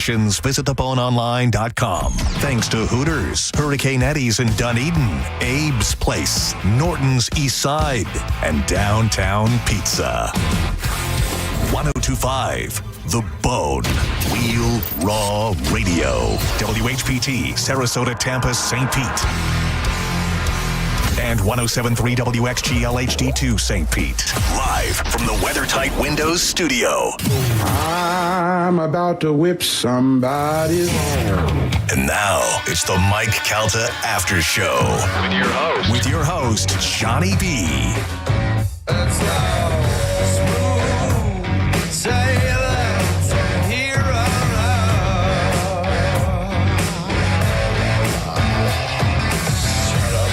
Visit theboneonline.com. Thanks to Hooters, Hurricane Eddie's in Dunedin, Abe's Place, Norton's East Side, and Downtown Pizza. 1025 The Bone. Real Raw Radio. WHPT, Sarasota, Tampa, St. Pete. And 107.3 WXGL HD2 St. Pete. Live from the WeatherTight Windows studio. I'm about to whip somebody's ass. And now, it's the Mike Calta Aftershow. With your host, Johnny B. Let's go smooth sailing from here on out. Shut up.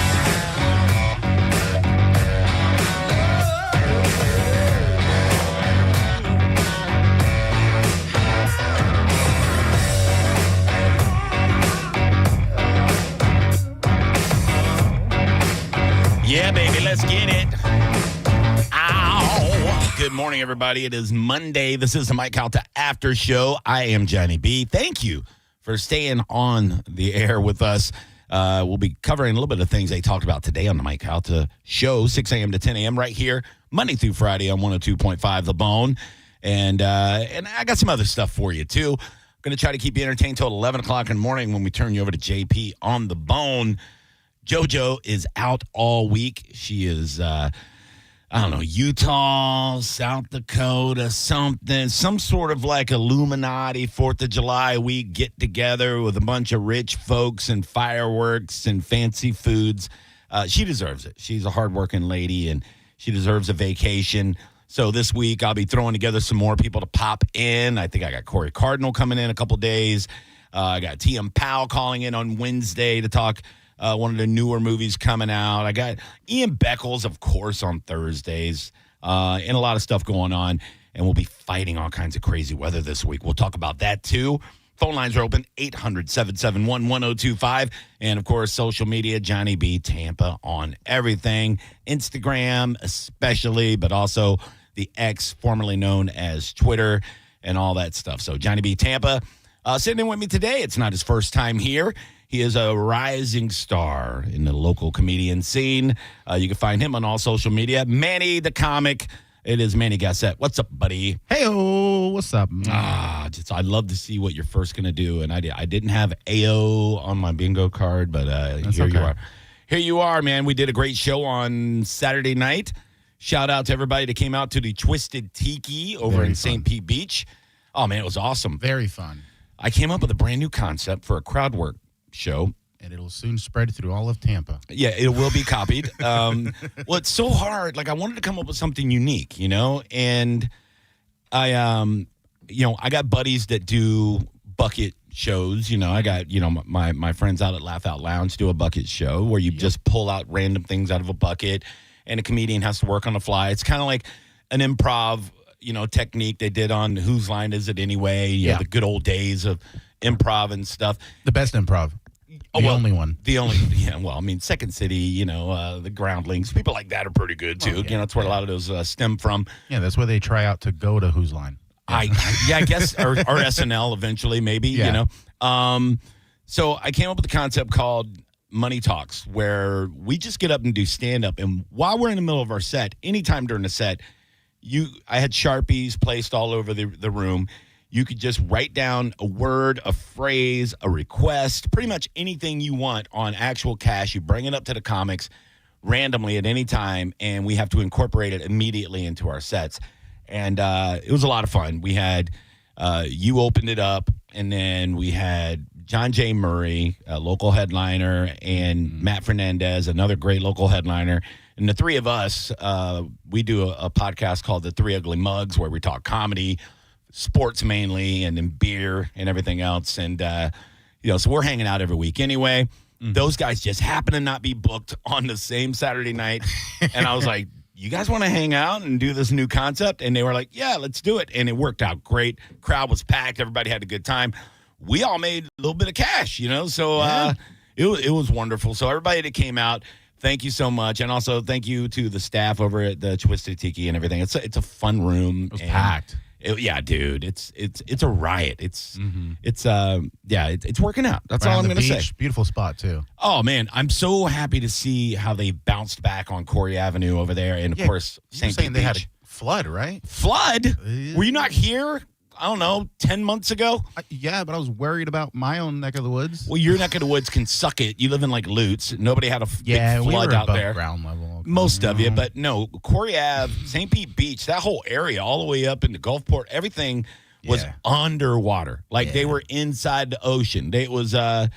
Yeah, baby, let's get it. Ow. Good morning, everybody. It is Monday. This is the Mike Calta After Show. I am Johnny B. Thank you for staying on the air with us. We'll be covering a little bit of things they talked about today on the Mike Calta Show, 6 a.m. to 10 a.m. right here, Monday through Friday on 102.5 The Bone. And I got some other stuff for you, too. I'm going to try to keep you entertained until 11 o'clock in the morning when we turn you over to JP on The Bone. JoJo is out all week. She is, Utah, South Dakota, some sort of like Illuminati 4th of July week get together with a bunch of rich folks and fireworks and fancy foods. She deserves it. She's a hardworking lady and she deserves a vacation. So this week I'll be throwing together some more people to pop in. I think I got Corey Cardinal coming in a couple days. I got T.M. Powell calling in on Wednesday to talk one of the newer movies coming out. I got Ian Beckles, of course, on Thursdays, and a lot of stuff going on. And we'll be fighting all kinds of crazy weather this week. We'll talk about that, too. Phone lines are open, 800-771-1025. And, of course, social media, Johnny B. Tampa on everything. Instagram especially, but also the X, formerly known as Twitter, and all that stuff. So, Johnny B. Tampa sitting in with me today. It's not his first time here. He is a rising star in the local comedian scene. You can find him on all social media. Manny the Comic. It is Manny Gassett. What's up, buddy? Hey-o, what's up? I'd love to see what you're first going to do. And I didn't have AO on my bingo card, but here you are. Here you are, man. We did a great show on Saturday night. Shout out to everybody that came out to the Twisted Tiki over in St. Pete Beach. Oh, man, it was awesome. Very fun. I came up with a brand new concept for a crowd work show. And it'll soon spread through all of Tampa. Yeah, it will be copied. Well, it's so hard. Like, I wanted to come up with something unique, and I got buddies that do bucket shows. I got, my friends out at Laugh Out Lounge do a bucket show where you just pull out random things out of a bucket and a comedian has to work on the fly. It's kind of like an improv, technique they did on Whose Line Is It Anyway? The good old days of improv and stuff. The best improv. The only one. Second City, the Groundlings, people like that are pretty good, too. That's where a lot of those stem from. Yeah, that's where they try out to go to Whose Line. I guess, or SNL eventually, maybe, So I came up with a concept called Money Talks, where we just get up and do stand-up. And while we're in the middle of our set, anytime during the set, I had Sharpies placed all over the room. You could just write down a word, a phrase, a request, pretty much anything you want on actual cash. You bring it up to the comics randomly at any time, and we have to incorporate it immediately into our sets. And it was a lot of fun. We had you opened it up, and then we had John J. Murray, a local headliner, and Matt Fernandez, another great local headliner. And the three of us, we do a podcast called The Three Ugly Mugs, where we talk comedy, sports mainly, and then beer and everything else. And, so we're hanging out every week anyway. Mm-hmm. Those guys just happen to not be booked on the same Saturday night. And I was like, you guys want to hang out and do this new concept? And they were like, yeah, let's do it. And it worked out great. Crowd was packed. Everybody had a good time. We all made a little bit of cash, So it was wonderful. So everybody that came out, thank you so much. And also thank you to the staff over at the Twisted Tiki and everything. It's a fun room. It was packed. Yeah, dude, it's a riot. It's working out. That's Right all on I'm the going to say. beach, beautiful spot too. Oh man, I'm so happy to see how they bounced back on Corey Avenue over there, and of course, You're St. saying Pete they Beach. had a flood, right? Flood? Were you not here? I don't know, 10 months ago. Yeah, but I was worried about my own neck of the woods. Well, your neck of the woods can suck it. You live in like Lutz. Nobody had a big we flood were out above there. ground level. Most of you, but no, Corey Ave, St. Pete Beach, that whole area, all the way up into Gulfport, everything was underwater. Like they were inside the ocean. It was, I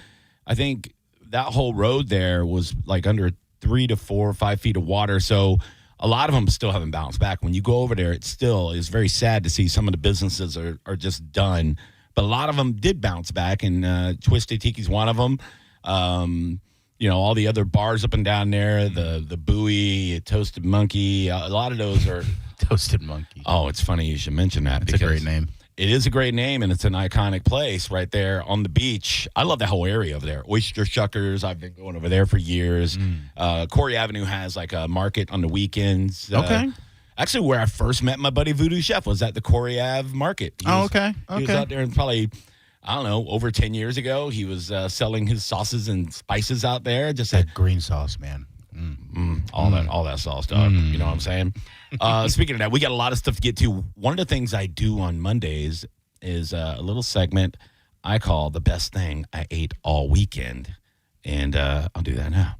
think that whole road there was like under 3 to 4 or 5 feet of water. So a lot of them still haven't bounced back. When you go over there, it still is very sad to see some of the businesses are just done. But a lot of them did bounce back, and Twisted Tiki's one of them. All the other bars up and down there, the Buoy, Toasted Monkey, a lot of those are Toasted Monkey. Oh, it's funny you should mention that. It's a great name. It is a great name, and it's an iconic place right there on the beach. I love that whole area over there. Oyster Shuckers, I've been going over there for years. Corey Avenue has like a market on the weekends. Okay. Actually, where I first met my buddy Voodoo Chef was at the Corey Ave market. He was out there and probably, I don't know, over 10 years ago. He was selling his sauces and spices out there. Just That green sauce, man. all that sauce, dog. You know what I'm saying? Speaking of that, we got a lot of stuff to get to. One of the things I do on Mondays is a little segment I call the best thing I ate all weekend. And I'll do that now.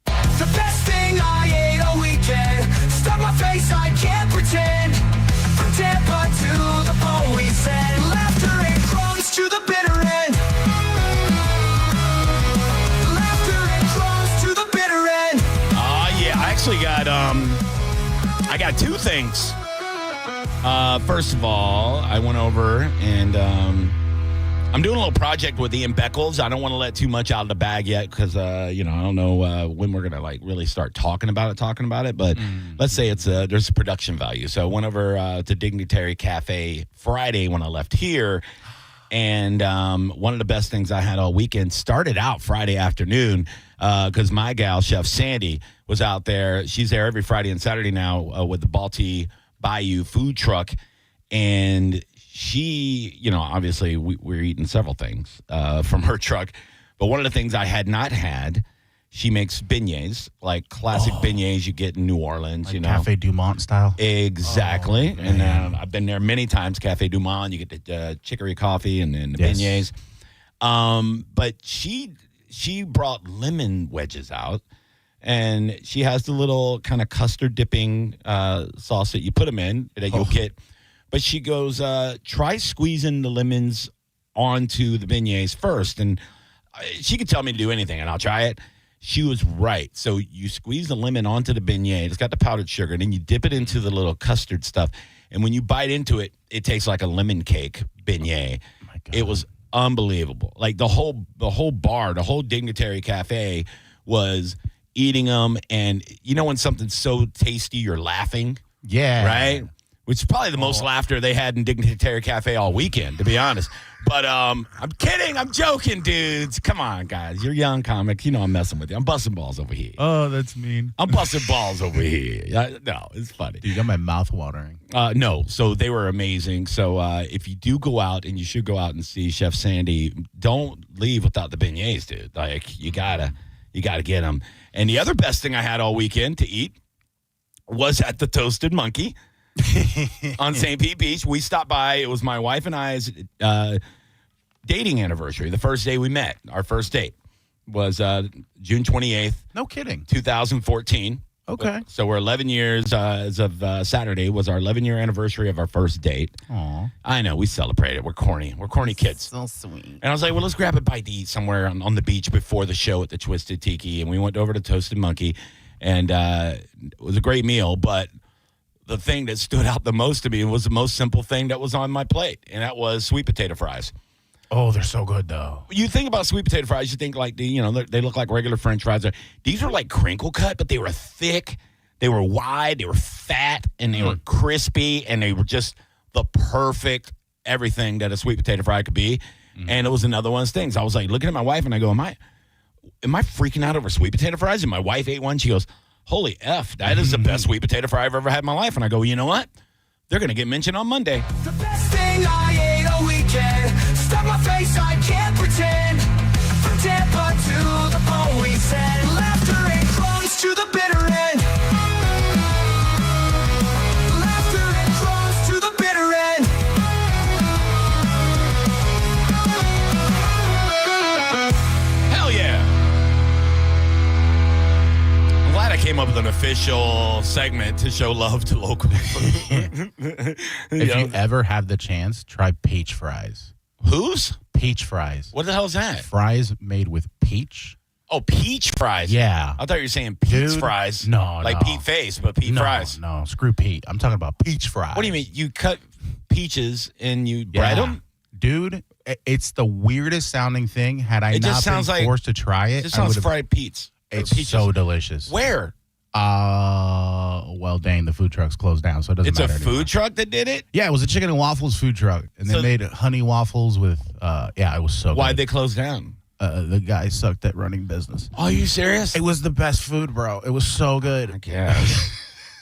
The best thing I ate all weekend. Stuck my face, I can't pretend. From Tampa to the bone we send. Laughter and crumbs to the bitter end. Laughter and crumbs to the bitter end. Yeah, I actually got I got two things. First of all, I went over and I'm doing a little project with Ian Beckles. I don't want to let too much out of the bag yet because, I don't know when we're going to like really start talking about it. But let's say there's a production value. So I went over to Dignitary Cafe Friday when I left here. And one of the best things I had all weekend started out Friday afternoon because my gal, Chef Sandy, was out there. She's there every Friday and Saturday now with the Balti Bayou food truck. And she, obviously we're eating several things from her truck. But one of the things I had not had, she makes beignets, like classic beignets you get in New Orleans, Like Cafe Dumont style? Exactly. And I've been there many times, Cafe Dumont. You get the chicory coffee and then the beignets. But she brought lemon wedges out. And she has the little kind of custard dipping sauce that you put them in that you'll get. But she goes, try squeezing the lemons onto the beignets first. And she could tell me to do anything, and I'll try it. She was right. So you squeeze the lemon onto the beignet. It's got the powdered sugar. And then you dip it into the little custard stuff. And when you bite into it, it tastes like a lemon cake beignet. Oh my God. It was unbelievable. Like the whole bar, the whole Dignitary Cafe was eating them. And when something's so tasty, you're laughing. Yeah. Right? Which is probably the most laughter they had in Dignitary Cafe all weekend, to be honest. But I'm kidding. I'm joking, dudes. Come on, guys. You're young comics. I'm messing with you. I'm busting balls over here. Oh, that's mean. I'm busting balls over here. No, it's funny. Dude, you got my mouth watering. No, so they were amazing. So if you do go out, and you should go out and see Chef Sandy, don't leave without the beignets, dude. Like, you gotta get them. And the other best thing I had all weekend to eat was at the Toasted Monkey. On St. Pete Beach. We stopped by. It was my wife and I's dating anniversary. The first day we met, our first date was June 28th. No kidding. 2014. Okay. So we're 11 years as of Saturday was our 11-year anniversary of our first date. Aw. I know. We celebrate it. We're corny. We're corny kids. So sweet. And I was like, well, let's grab a bite to eat somewhere on the beach before the show at the Twisted Tiki. And we went over to Toasted Monkey. And it was a great meal, but the thing that stood out the most to me was the most simple thing that was on my plate, and that was sweet potato fries. Oh, they're so good, though. You think about sweet potato fries, you think like they look like regular French fries. These were like crinkle cut, but they were thick, they were wide, they were fat, and they were crispy, and they were just the perfect everything that a sweet potato fry could be. And it was another one of those things. I was like looking at my wife, and I go, am I freaking out over sweet potato fries? And my wife ate one. She goes, holy F, that is the best sweet potato fry I've ever had in my life. And I go, you know what? they're going to get mentioned on Monday. The best thing I ate all weekend. Stuck my face, I can't pretend. From Tampa to the bone, we said. Laughter and crumbs to the bitter end. Laughter and crumbs to the bitter end. Hell yeah. I'm glad I came up with an official segment to show love to local food. If you ever have the chance, try peach fries. Whose? Peach fries. What the hell is that? Fries made with peach. Oh, peach fries. Yeah. I thought you were saying Pete's Dude, fries. no, Like no. Pete Face, but Pete fries. No, screw Pete. I'm talking about peach fries. What do you mean? You cut peaches and you bread them? Dude, it's the weirdest sounding thing. Had I It just not sounds been like- forced to try it, It just I sounds would've- fried Pete's. or It's peaches. so delicious. Where? Well, dang, the food truck's closed down, so it doesn't It's a matter food anymore. truck that did it? Yeah, it was a chicken and waffles food truck, and they So- made honey waffles with. Yeah, it was so. Why'd good. they close down? The guy sucked at running business. Are you serious? It was the best food, bro. It was so good, Yeah.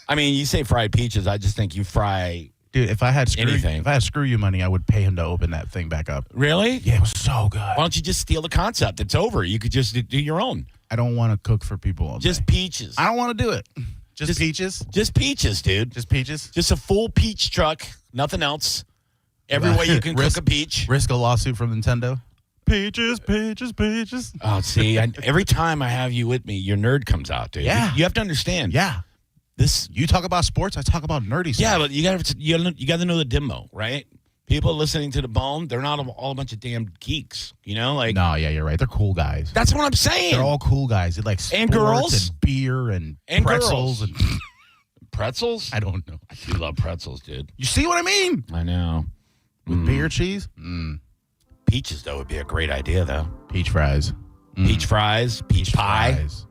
I mean, you say fried peaches. I just think you fry. dude. If I had Anything. if I had screw you money, I would pay him to open that thing back up. Really? Yeah, it was so good. Why don't you just steal the concept? It's over. You could just do your own. I don't want to cook for people all Just day. peaches. I don't want to do it. Just peaches. Just peaches, dude. Just peaches. Just a full peach truck. Nothing else. Every way you can cook a peach. Risk a lawsuit from Nintendo. Peaches, peaches, peaches. Oh, see, every time I have you with me, your nerd comes out, dude. Yeah. You have to understand. Yeah. This. You talk about sports, I talk about nerdy stuff. Yeah, but you got to know the demo, right? People listening to the Bone, they're not all a bunch of damn geeks, you know? Like, No, yeah, you're right. They're cool guys. that's what I'm saying. They're all cool guys. They like sports And girls. and beer and pretzels girls. and Pretzels? I don't know. I do love pretzels, dude. You see what I mean? I know. With beer cheese, Peaches, though, would be a great idea, though. peach fries, Peach fries, peach pie, fries.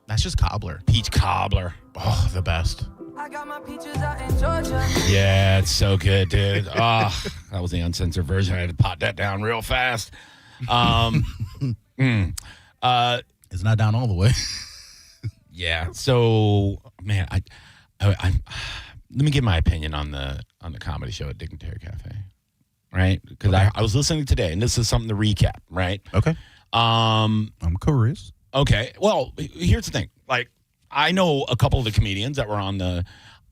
That's just cobbler. peach cobbler. Oh, the best. I got my peaches out in Georgia. Yeah, it's so good, dude. Oh, that was the uncensored version. I had to pot that down real fast. It's not down all the way. Yeah. So, man, I let me give my opinion on the comedy show at Dignitary Cafe, right? Because I was listening today, and this is something to recap, right? Okay. I'm curious. Okay. Well, here's the thing. Like, I know a couple of the comedians that were on the.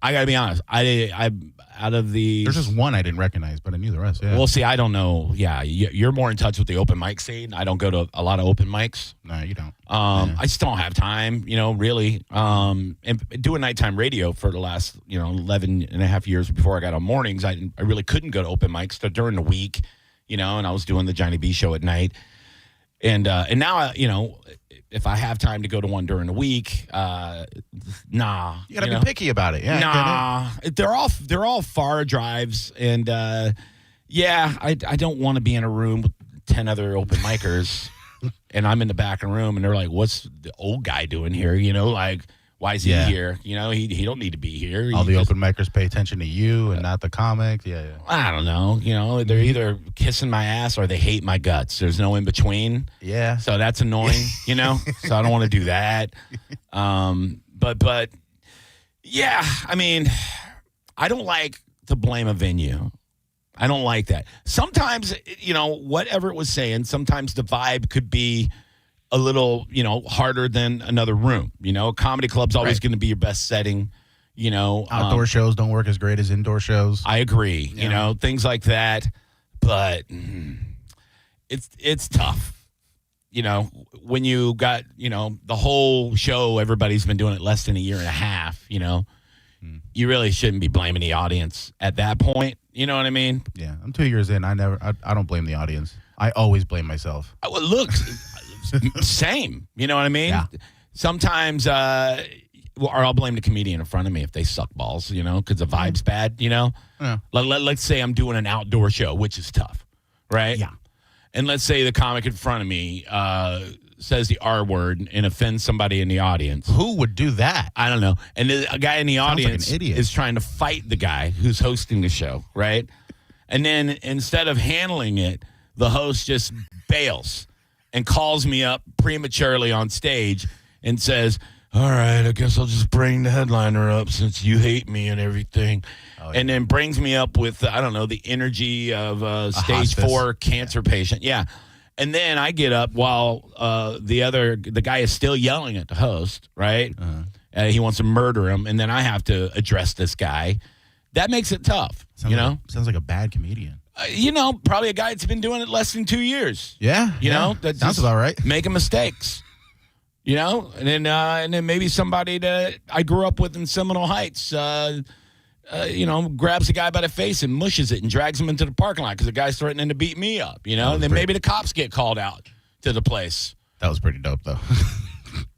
I gotta be honest. I out of the. There's just one I didn't recognize, but I knew the rest. Yeah. Well, see, I don't know. Yeah, you're more in touch with the open mic scene. I don't go to a lot of open mics. No, you don't. I just don't have time, really. And doing nighttime radio for the last, 11 and a half years before I got on mornings, I really couldn't go to open mics during the week, and I was doing the Johnny B show at night. And now, if I have time to go to one during the week, nah. You gotta be picky about it. Yeah. Nah, they're all far drives, and I don't want to be in a room with 10 other open micers, and I'm in the back of the room, and they're like, "What's the old guy doing here?" Like, why is he here? He don't need to be here. All the open micers pay attention to you and not the comic. Yeah. I don't know. They're either kissing my ass or they hate my guts. There's no in between. Yeah. So that's annoying, So I don't want to do that. But yeah, I mean, I don't like to blame a venue. I don't like that. Sometimes, whatever it was saying, sometimes the vibe could be a little, harder than another room. Comedy club's always going to be your best setting. Outdoor shows don't work as great as indoor shows. I agree. Things like that. But it's tough. When you got, the whole show, everybody's been doing it less than a year and a half, you really shouldn't be blaming the audience at that point. You know what I mean? Yeah. I'm 2 years in. I don't blame the audience. I always blame myself. Well, look, same. You know what I mean? Yeah. Sometimes, or I'll blame the comedian in front of me if they suck balls, because the vibe's bad, Yeah. Let's say I'm doing an outdoor show, which is tough, right? Yeah. And let's say the comic in front of me says the R word and offends somebody in the audience. Who would do that? I don't know. And a guy in the Sounds like audience an idiot. is trying to fight the guy who's hosting the show, right? And then instead of handling it, the host just bails and calls me up prematurely on stage and says, all right, I guess I'll just bring the headliner up since you hate me and everything. And then brings me up with, I don't know, the energy of a stage hospice. 4 cancer patient. Yeah. And then I get up while the guy is still yelling at the host, right? He wants to murder him. And then I have to address this guy. That makes it tough, Sounds like a bad comedian. Probably a guy that's been doing it less than 2 years. Yeah. That sounds about right. Making mistakes. And then maybe somebody that I grew up with in Seminole Heights, grabs a guy by the face and mushes it and drags him into the parking lot because the guy's threatening to beat me up, and then maybe the cops get called out to the place. That was pretty dope, though.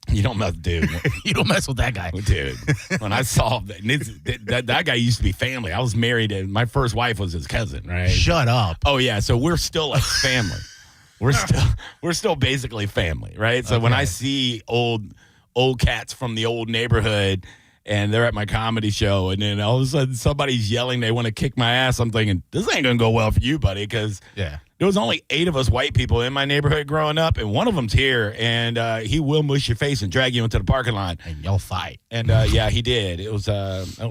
You don't mess, dude. You don't mess with that guy. Dude, when I saw that guy used to be family. I was married and my first wife was his cousin, right? Shut up. Oh, yeah. So we're still like family. We're still basically family, right? So when I see old cats from the old neighborhood and they're at my comedy show and then all of a sudden somebody's yelling they want to kick my ass, I'm thinking, this ain't going to go well for you, buddy, because there was only 8 of us white people in my neighborhood growing up, and one of them's here, and he will mush your face and drag you into the parking lot. And you'll fight. And, he did. It was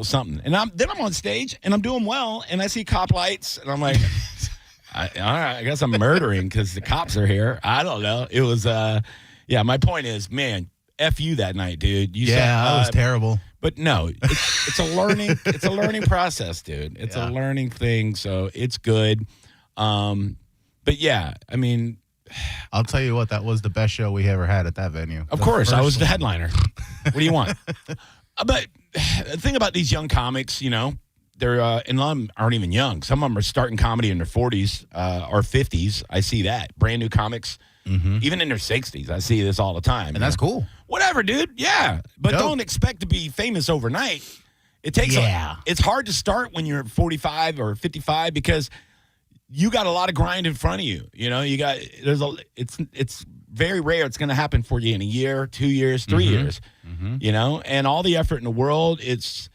something. And then I'm on stage, and I'm doing well, and I see cop lights, and I'm like... all right, I guess I'm murdering because the cops are here. I don't know. It was, my point is, man, F you that night, dude. You said, that was terrible. But no, it's a learning process, dude. It's a learning thing, so it's good. But yeah, I mean, I'll tell you what, that was the best show we ever had at that venue. Of course, I was the headliner. What do you want? But the thing about these young comics, they're and some aren't even young. Some of them are starting comedy in their 40s or 50s. I see that. Brand new comics, even in their 60s. I see this all the time. And that's cool. Whatever, dude. Yeah. But Dope. Don't expect to be famous overnight. It takes it's hard to start when you're 45 or 55 because you got a lot of grind in front of you. It's very rare it's going to happen for you in a year, 2 years, 3 years. And all the effort in the world, it's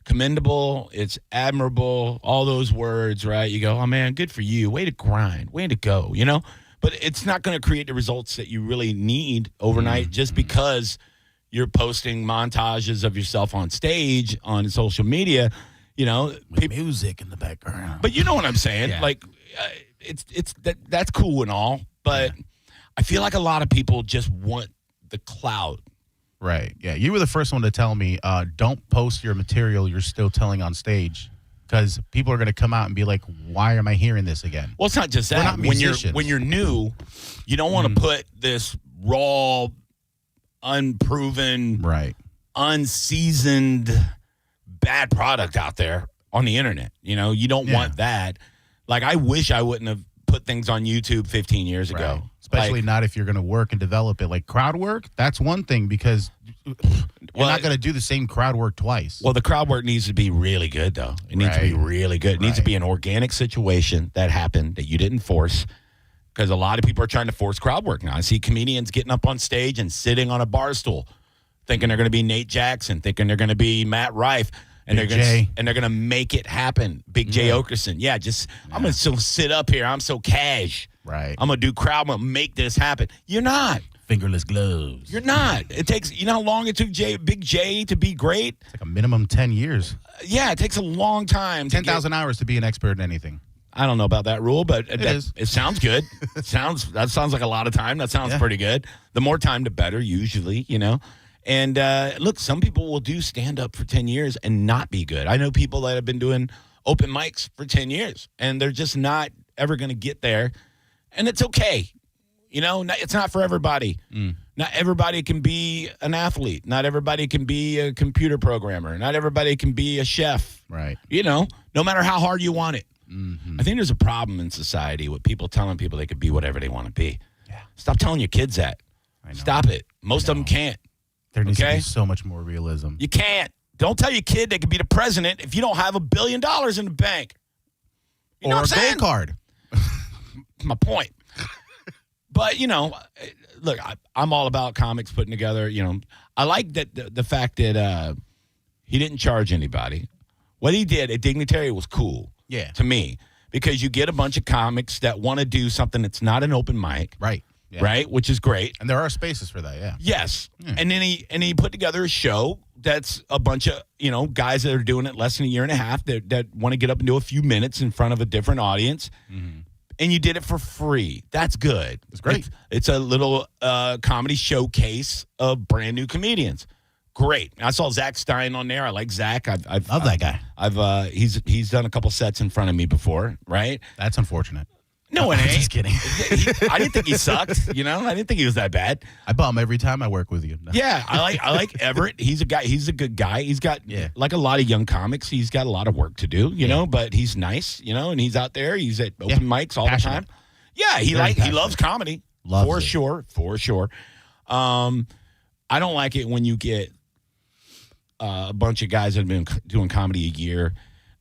commendable, it's admirable, all those words, right? You go, oh man, good for you, way to grind, way to go, but it's not going to create the results that you really need overnight just because you're posting montages of yourself on stage on social media, with music in the background. But you know what I'm saying? Like that's cool and all, but I feel like a lot of people just want the clout. Right. Yeah. You were the first one to tell me, don't post your material you're still telling on stage because people are going to come out and be like, why am I hearing this again? Well, it's not just that. We're not musicians. When you're new, you don't want to put this raw, unproven, unseasoned, bad product out there on the internet. You don't want that. Like, I wish I wouldn't have put things on YouTube 15 years ago. Especially not if you're going to work and develop it. Like crowd work, that's one thing because you're not going to do the same crowd work twice. Well, the crowd work needs to be really good, though. It needs to be really good. It needs to be an organic situation that happened that you didn't force because a lot of people are trying to force crowd work now. I see comedians getting up on stage and sitting on a bar stool thinking they're going to be Nate Jackson, thinking they're going to be Matt Rife. And they're gonna make it happen. Big Jay Okerson. Yeah, I'm gonna still sit up here. I'm so cash. Right. I'm gonna do crowd. I'm gonna make this happen. You're not. Fingerless gloves. You're not. It takes, how long it took Big J to be great? It's like a minimum 10 years. Yeah, it takes a long time. 10,000 hours to be an expert in anything. I don't know about that rule, but it sounds good. That sounds like a lot of time. That sounds pretty good. The more time, the better, usually, And look, some people will do stand-up for 10 years and not be good. I know people that have been doing open mics for 10 years, and they're just not ever going to get there. And it's okay. It's not for everybody. Not everybody can be an athlete. Not everybody can be a computer programmer. Not everybody can be a chef. Right. No matter how hard you want it. I think there's a problem in society with people telling people they could be whatever they want to be. Yeah. Stop telling your kids that. Stop it. Most of them can't. There needs to be so much more realism. You can't. Don't tell your kid they can be the president if you don't have $1 billion in the bank. You know or what a I'm gold card. My point. But, look, I'm all about comics putting together, I like that the fact that he didn't charge anybody. What he did at Dignitary was cool to me because you get a bunch of comics that want to do something that's not an open mic. Right. right? Which is great. And there are spaces for that, yeah. Yes. And then he put together a show that's a bunch of, guys that are doing it less than a year and a half that want to get up and do a few minutes in front of a different audience. Mm-hmm. And you did it for free. That's good. It's great. It's a little comedy showcase of brand new comedians. Great. I saw Zach Stein on there. I like Zach. I love that guy. He's done a couple sets in front of me before, right? That's unfortunate. No, it ain't. Just kidding. I didn't think he sucked. I didn't think he was that bad. I bum every time I work with you. No. Yeah, I like Everett. He's a guy. He's a good guy. He's got like a lot of young comics. He's got a lot of work to do, but he's nice, and he's out there. He's at open mics all passionate. the time. Yeah, he loves comedy. For sure. I don't like it when you get a bunch of guys that have been doing comedy a year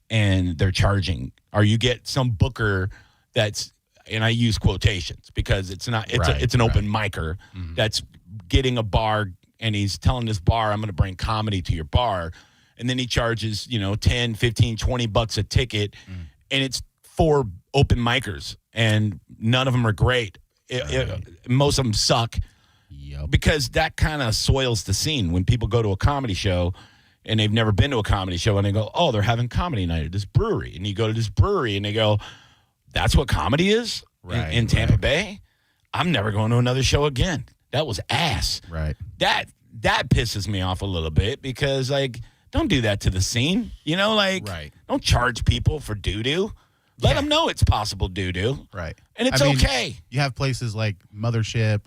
and they're charging, or you get some booker that's, and I use quotations because it's not, it's an open micer that's getting a bar and he's telling this bar, I'm going to bring comedy to your bar. And then he charges, 10, 15, 20 bucks a ticket. And it's 4 open micers and none of them are great. Most of them suck because that kind of soils the scene when people go to a comedy show and they've never been to a comedy show and they go, oh, they're having comedy night at this brewery. And you go to this brewery and they go, that's what comedy is in Tampa Bay? I'm never going to another show again. That was ass. Right. That pisses me off a little bit because, don't do that to the scene. Don't charge people for doo-doo. Let them know it's possible doo-doo. Right. And it's okay. You have places like Mothership,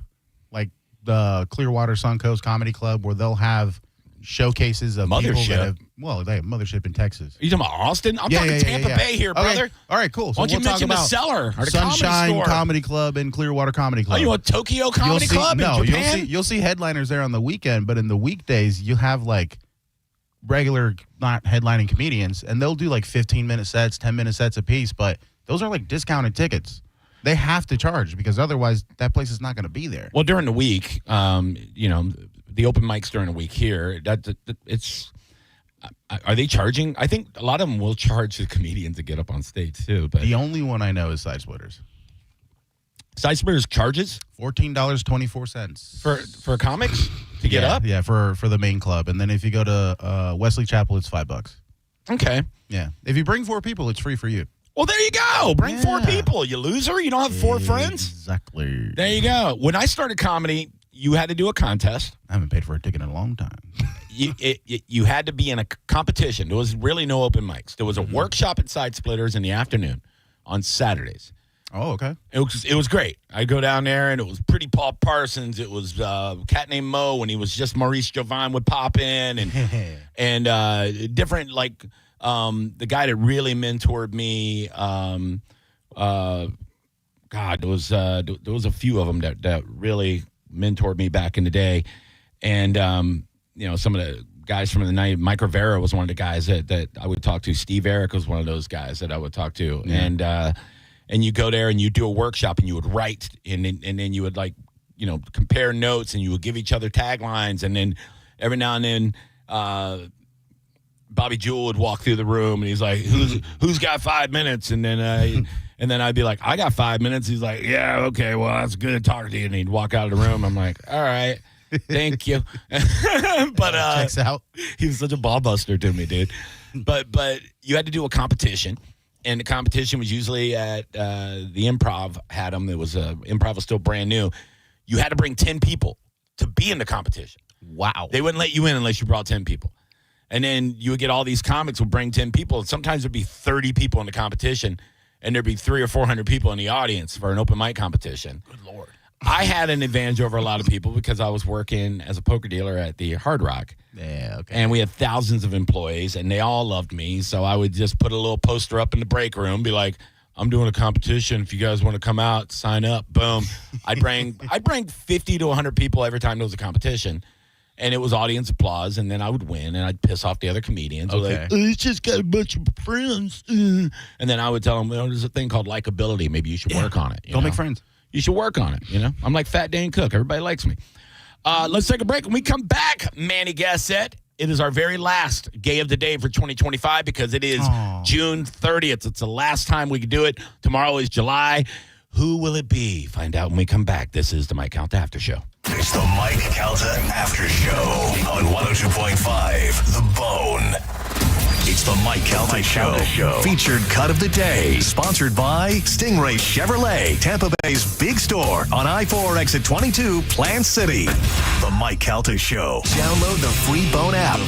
like the Clearwater Suncoast Comedy Club, where they'll have showcases of people that have, they have Mothership in Texas. Are you talking about Austin? I'm talking Tampa Bay here, brother. Okay. All right, cool. So why don't you mention the Cellar or the Sunshine Comedy Club and Clearwater Comedy Club. Oh, you want Tokyo Comedy Club in Japan? You'll see headliners there on the weekend, but in the weekdays, you have regular, not headlining comedians, and they'll do 15-minute sets, 10-minute sets a piece, but those are discounted tickets. They have to charge because otherwise that place is not going to be there. Well, during the week, the open mics during the week here, it's are they charging? I think a lot of them will charge the comedians to get up on stage too. But the only one I know is Side Splitters. Side Splitters charges $14.24 for comics to get up. Yeah, for the main club, and then if you go to Wesley Chapel, it's $5. Okay. Yeah, if you bring 4 people, it's free for you. Well, there you go. Bring 4 people. You loser. You don't have 4 friends. Exactly. There you go. When I started comedy, you had to do a contest. I haven't paid for a ticket in a long time. You had to be in a competition. There was really no open mics. There was a workshop at Side Splitters in the afternoon on Saturdays. Oh, okay. It was great. I go down there, and it was Pretty Paul Parsons. It was a cat named Mo, and he was just Maurice Jovan would pop in, and different the guy that really mentored me. There was a few of them that really mentored me back in the day, and some of the guys from the night. Mike Rivera was one of the guys that I would talk to. Steve Eric was one of those guys that I would talk to, and you go there and you do a workshop and you would write and then you would compare notes and you would give each other taglines, and then every now and then Bobby Jewell would walk through the room and he's like, who's got 5 minutes? And then I'd be like, I got 5 minutes. He's like, yeah, okay, well, that's good talking to you. And he'd walk out of the room. I'm like, all right, thank you. But checks out. He was such a ball buster to me, dude. But you had to do a competition. And the competition was usually at the Improv had them. It was Improv was still brand new. You had to bring 10 people to be in the competition. Wow. They wouldn't let you in unless you brought 10 people. And then you would get all these comics would bring 10 people. And sometimes there'd be 30 people in the competition, and there'd be 300 or 400 people in the audience for an open mic competition. Good Lord. I had an advantage over a lot of people because I was working as a poker dealer at the Hard Rock. Yeah, okay. And we had thousands of employees, and they all loved me. So I would just put a little poster up in the break room, be like, I'm doing a competition. If you guys want to come out, sign up. Boom. I'd bring 50 to 100 people every time there was a competition. And it was audience applause, and then I would win, and I'd piss off the other comedians. Okay. Like, it's just got a bunch of friends. And then I would tell them, there's a thing called likability. Maybe you should work on it. Don't make friends. You should work on it, I'm like Fat Dane Cook. Everybody likes me. Let's take a break. When we come back, Manny Gassett, it is our very last gay of the day for 2025 because it is June 30th. It's the last time we can do it. Tomorrow is July. Who will it be? Find out when we come back. This is the Mike Calta Aftershow. It's the Mike Calta Aftershow on 102.5 The Bone. It's the Mike Calta Show. Featured cut of the day. Sponsored by Stingray Chevrolet, Tampa Bay's big store on I-4 exit 22, Plant City. The Mike Calta Show. Download the free Bone app.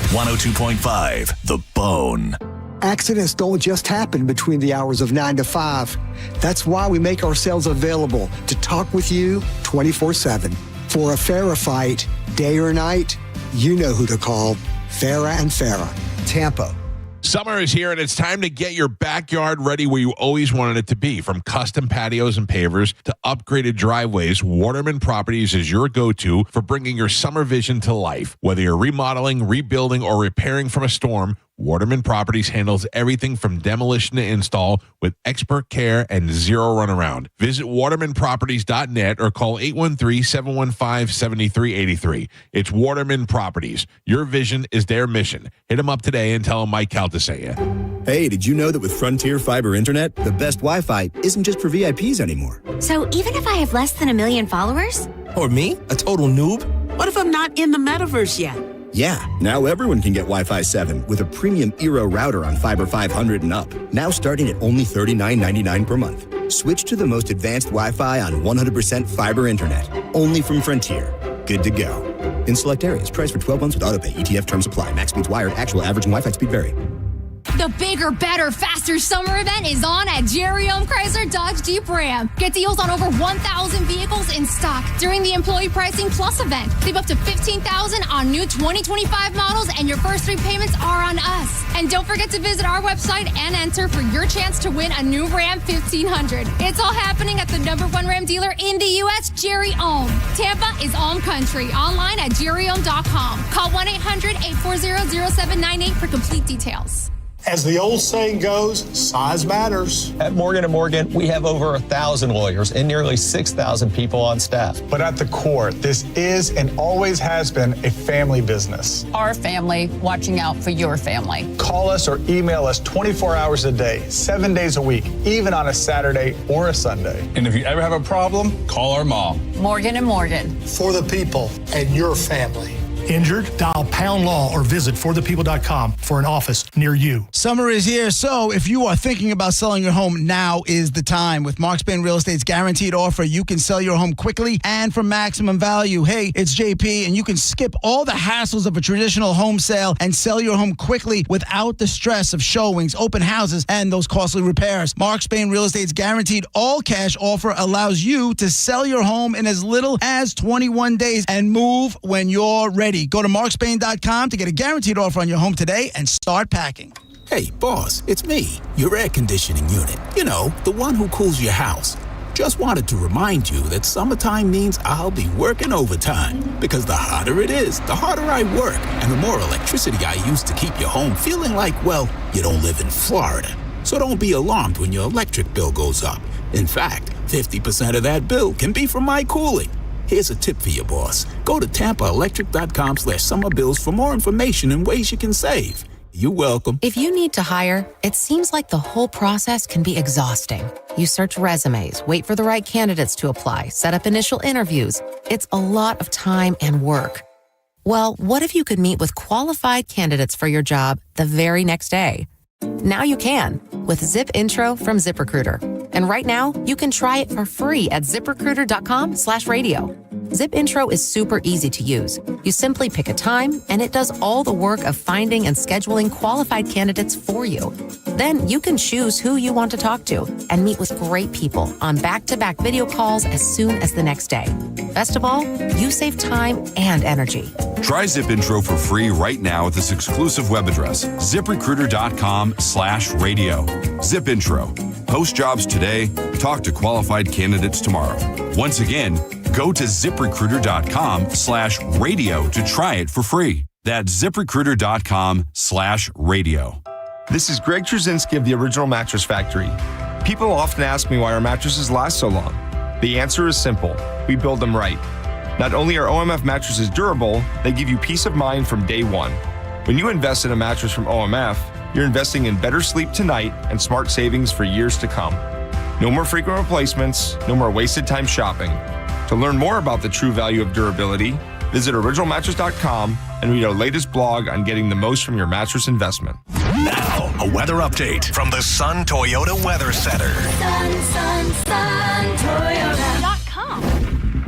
102.5 The Bone. Accidents don't just happen between the hours of 9 to 5. That's why we make ourselves available to talk with you 24/7. For a Farah fight, day or night, you know who to call. Farah and Farah, Tampa. Summer is here, and it's time to get your backyard ready where you always wanted it to be. From custom patios and pavers to upgraded driveways, Waterman Properties is your go-to for bringing your summer vision to life. Whether you're remodeling, rebuilding, or repairing from a storm, Waterman Properties handles everything from demolition to install with expert care and zero runaround. Visit watermanproperties.net or call 813-715-7383. It's Waterman Properties. Your vision is their mission. Hit them up today and tell them Mike Calta sent you. Hey, did you know that with Frontier Fiber Internet, the best Wi-Fi isn't just for VIPs anymore? So even if I have less than 1 million followers? Or me, a total noob? What if I'm not in the metaverse yet? Yeah, now everyone can get Wi-Fi 7 with a premium Eero router on Fiber 500 and up. Now starting at only $39.99 per month. Switch to the most advanced Wi-Fi on 100% fiber internet. Only from Frontier. Good to go. In select areas, price for 12 months with autopay. ETF terms apply. Max speeds wired. Actual average and Wi-Fi speed vary. The bigger, better, faster summer event is on at Jerry Chrysler Dodge Jeep Ram. Get deals on over 1,000 vehicles in stock during the Employee Pricing Plus event. Save up to $15,000 on new 2025 models, and your first 3 payments are on us. And don't forget to visit our website and enter for your chance to win a new Ram 1500. It's all happening at the #1 Ram dealer in the U.S., Jerry Ohm. Tampa is Ohm Country. Online at jerryohm.com. Call 1-800-840-0798 for complete details. As the old saying goes, size matters. At Morgan & Morgan, we have over 1,000 lawyers and nearly 6,000 people on staff. But at the core, this is and always has been a family business. Our family watching out for your family. Call us or email us 24 hours a day, 7 days a week, even on a Saturday or a Sunday. And if you ever have a problem, call our mom. Morgan & Morgan. For the people and your family. Injured? Dial Pound Law or visit forthepeople.com for an office near you. Summer is here, so if you are thinking about selling your home, now is the time. With Mark Spain Real Estate's guaranteed offer, you can sell your home quickly and for maximum value. Hey, it's JP, and you can skip all the hassles of a traditional home sale and sell your home quickly without the stress of showings, open houses, and those costly repairs. Mark Spain Real Estate's guaranteed all-cash offer allows you to sell your home in as little as 21 days and move when you're ready. Go to markspain.com to get a guaranteed offer on your home today and start packing. Hey, boss, it's me, your air conditioning unit. You know, the one who cools your house. Just wanted to remind you that summertime means I'll be working overtime. Because the hotter it is, the harder I work. And the more electricity I use to keep your home feeling like, well, you don't live in Florida. So don't be alarmed when your electric bill goes up. In fact, 50% of that bill can be from my cooling. Here's a tip for you, boss. Go to TampaElectric.com/summerbills for more information and ways you can save. You're welcome. If you need to hire, it seems like the whole process can be exhausting. You search resumes, wait for the right candidates to apply, set up initial interviews. It's a lot of time and work. Well, what if you could meet with qualified candidates for your job the very next day? Now you can with Zip Intro from ZipRecruiter. And right now, you can try it for free at ZipRecruiter.com/radio. Zip Intro is super easy to use. You simply pick a time, and it does all the work of finding and scheduling qualified candidates for you. Then you can choose who you want to talk to and meet with great people on back-to-back video calls as soon as the next day. Best of all, you save time and energy. Try Zip Intro for free right now at this exclusive web address, ZipRecruiter.com/radio. Zip Intro. Post jobs today. Talk to qualified candidates tomorrow. Once again, go to ZipRecruiter.com/radio to try it for free. That's ZipRecruiter.com/radio. This is Greg Trzynski of the Original Mattress Factory. People often ask me why our mattresses last so long. The answer is simple. We build them right. Not only are OMF mattresses durable, they give you peace of mind from day one. When you invest in a mattress from OMF, you're investing in better sleep tonight and smart savings for years to come. No more frequent replacements, no more wasted time shopping. To learn more about the true value of durability, visit originalmattress.com and read our latest blog on getting the most from your mattress investment. Now, a weather update from the Sun Toyota Weather Center. Toyota.com.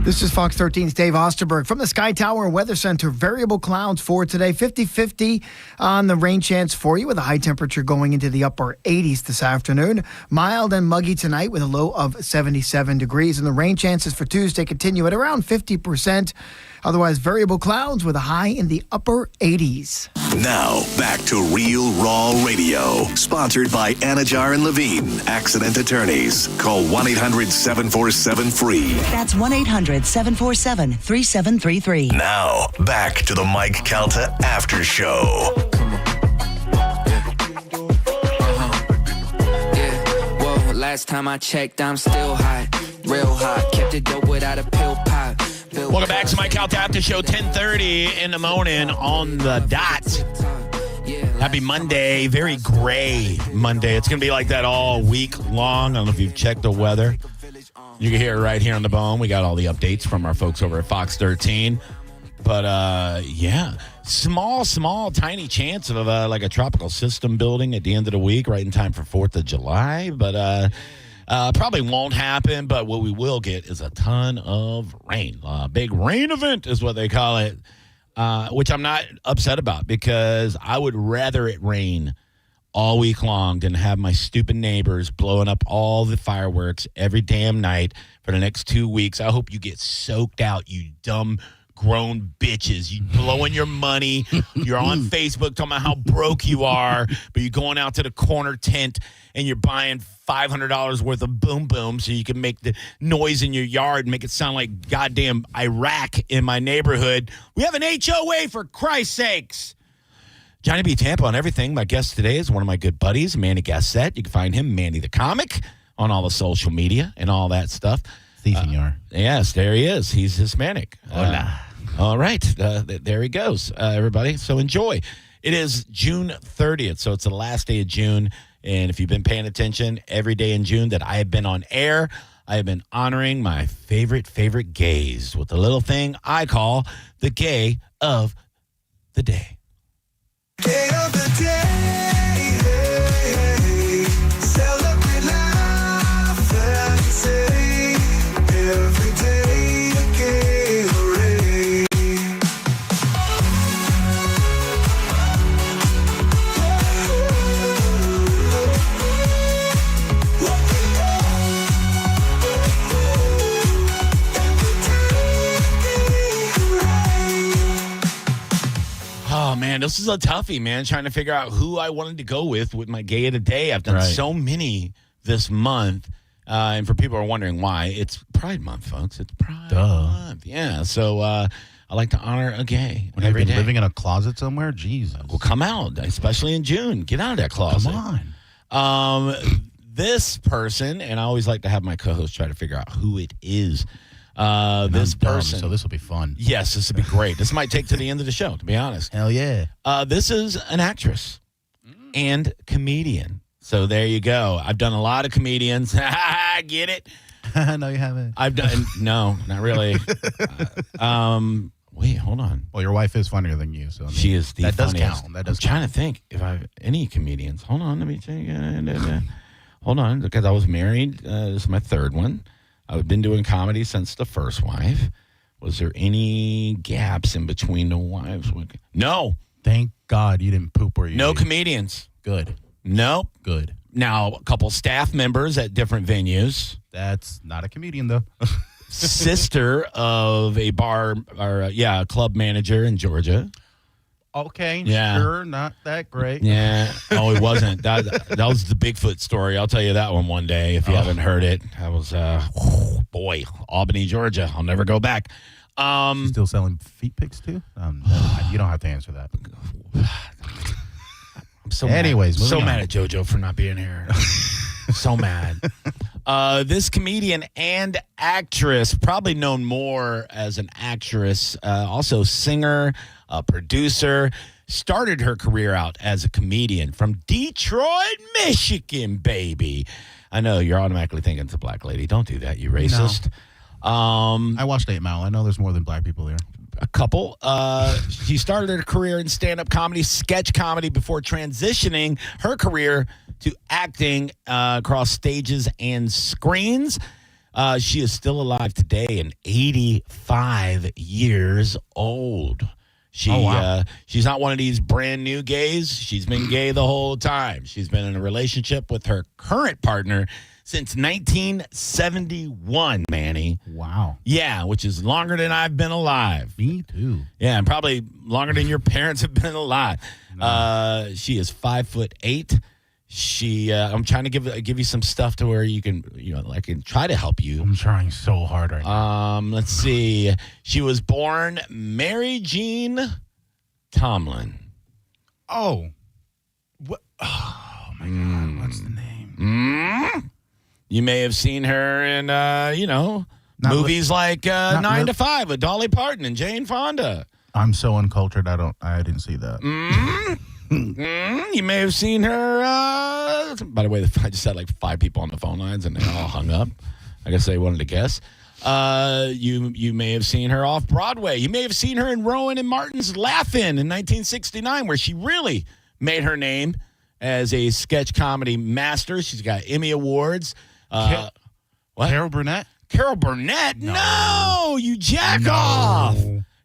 This is Fox 13's Dave Osterberg from the Sky Tower Weather Center. Variable clouds for today, 50-50 on the rain chance for you with a high temperature going into the upper 80s this afternoon. Mild and muggy tonight with a low of 77 degrees. And the rain chances for Tuesday continue at around 50%. Otherwise, variable clouds with a high in the upper 80s. Now, back to Real Raw Radio. Sponsored by Anajar and Levine, accident attorneys. Call 1-800-747-FREE. That's 1-800-747-3733. Now, back to the Mike Calta After Show. Whoa, last time I checked, I'm still hot. Real hot. Kept it dope without a pill pop. Welcome back to my Calta After Show, 10:30 in the morning on the dot. Happy Monday. Very gray Monday. It's going to be like that all week long. I don't know if you've checked the weather. You can hear it right here on the bone. We got all the updates from our folks over at Fox 13. But, yeah, small, tiny chance of like a tropical system building at the end of the week, right in time for 4th of July. But, probably won't happen, but what we will get is a ton of rain. Big rain event is what they call it, which I'm not upset about because I would rather it rain all week long than have my stupid neighbors blowing up all the fireworks every damn night for the next 2 weeks. I hope you get soaked out, you dumb grown bitches. You blowing your money. You're on Facebook talking about how broke you are, but you're going out to the corner tent and you're buying $500 worth of boom boom so you can make the noise in your yard and make it sound like goddamn Iraq in my neighborhood. We have an HOA, for Christ's sakes. Johnny B. Tampa on everything. My guest today is one of my good buddies, Manny Gassett. You can find him, Manny the Comic, on all the social media and all that stuff. Senor. Yes, there he is. He's Hispanic. Hola. All right. There he goes, everybody. So enjoy. It is June 30th, so it's the last day of June. And if you've been paying attention, every day in June that I have been on air, I have been honoring my favorite gays with the little thing I call the gay of the day. Day of the day, celebrate life and say every day a gay hooray. Oh, man, this is a toughie, man, trying to figure out who I wanted to go with my gay of the day. I've done so many this month. And for people who are wondering why, it's Pride Month, folks. It's Pride Month. Yeah, so I like to honor a gay every day. Living in a closet somewhere? Jesus. Well, come out, especially in June. Get out of that closet. Come on. This person, and I always like to have my co-host try to figure out who it is. This person. So this will be fun. Yes, this will be great. This might take to the end of the show, to be honest. Hell yeah. This is an actress and comedian. So there you go. I've done a lot of comedians. Get it? No, you haven't. I've done no, not really. Wait, hold on. Well, your wife is funnier than you, so I mean, she is the that funniest. does count. That does. I'm trying to think if I have any comedians. Hold on, let me check. Hold on, because I was married. This is my third one. I've been doing comedy since the first wife. Was there any gaps in between the wives? No. Thank God you didn't poop where you No ate. comedians. Good. Nope. Good. Now, a couple staff members at different venues. That's not a comedian, though. Sister of a bar, or a club manager in Georgia. Okay, Yeah. sure, not that great. Yeah. Oh, it wasn't. That was the Bigfoot story. I'll tell you that one day if you haven't heard it. That was, Albany, Georgia. I'll never go back. She's still selling feet pics too? You don't have to answer that. I'm so Anyways, mad. So moving on. mad at JoJo for not being here. So mad. This comedian and actress, probably known more as an actress, also singer, producer, started her career out as a comedian from Detroit, Michigan, baby. I know you're automatically thinking it's a black lady. Don't do that, you racist. I watched 8 Mile. I know there's more than black people there. A couple. She started her career in stand-up comedy, sketch comedy, before transitioning her career to acting across stages and screens. She is still alive today and 85 years old. She's not one of these brand new gays. She's been gay the whole time. She's been in a relationship with her current partner since 1971, Manny. Wow. Yeah, which is longer than I've been alive. Me too. Yeah, and probably longer than your parents have been alive. No. She is 5'8". I'm trying to give you some stuff to where you can, I can try to help you. I'm trying so hard right now. Let's see. She was born Mary Jean Tomlin. Oh. What? Oh my God. What's the name? You may have seen her in, movies like 9 to 5 with Dolly Parton and Jane Fonda. I'm so uncultured. I didn't see that. You may have seen her. By the way, I just had like 5 people on the phone lines and they all hung up. I guess they wanted to guess. You may have seen her off Broadway. You may have seen her in Rowan and Martin's Laugh-In in 1969, where she really made her name as a sketch comedy master. She's got Emmy Awards. What? Carol Burnett? Carol Burnett? No, you jack off.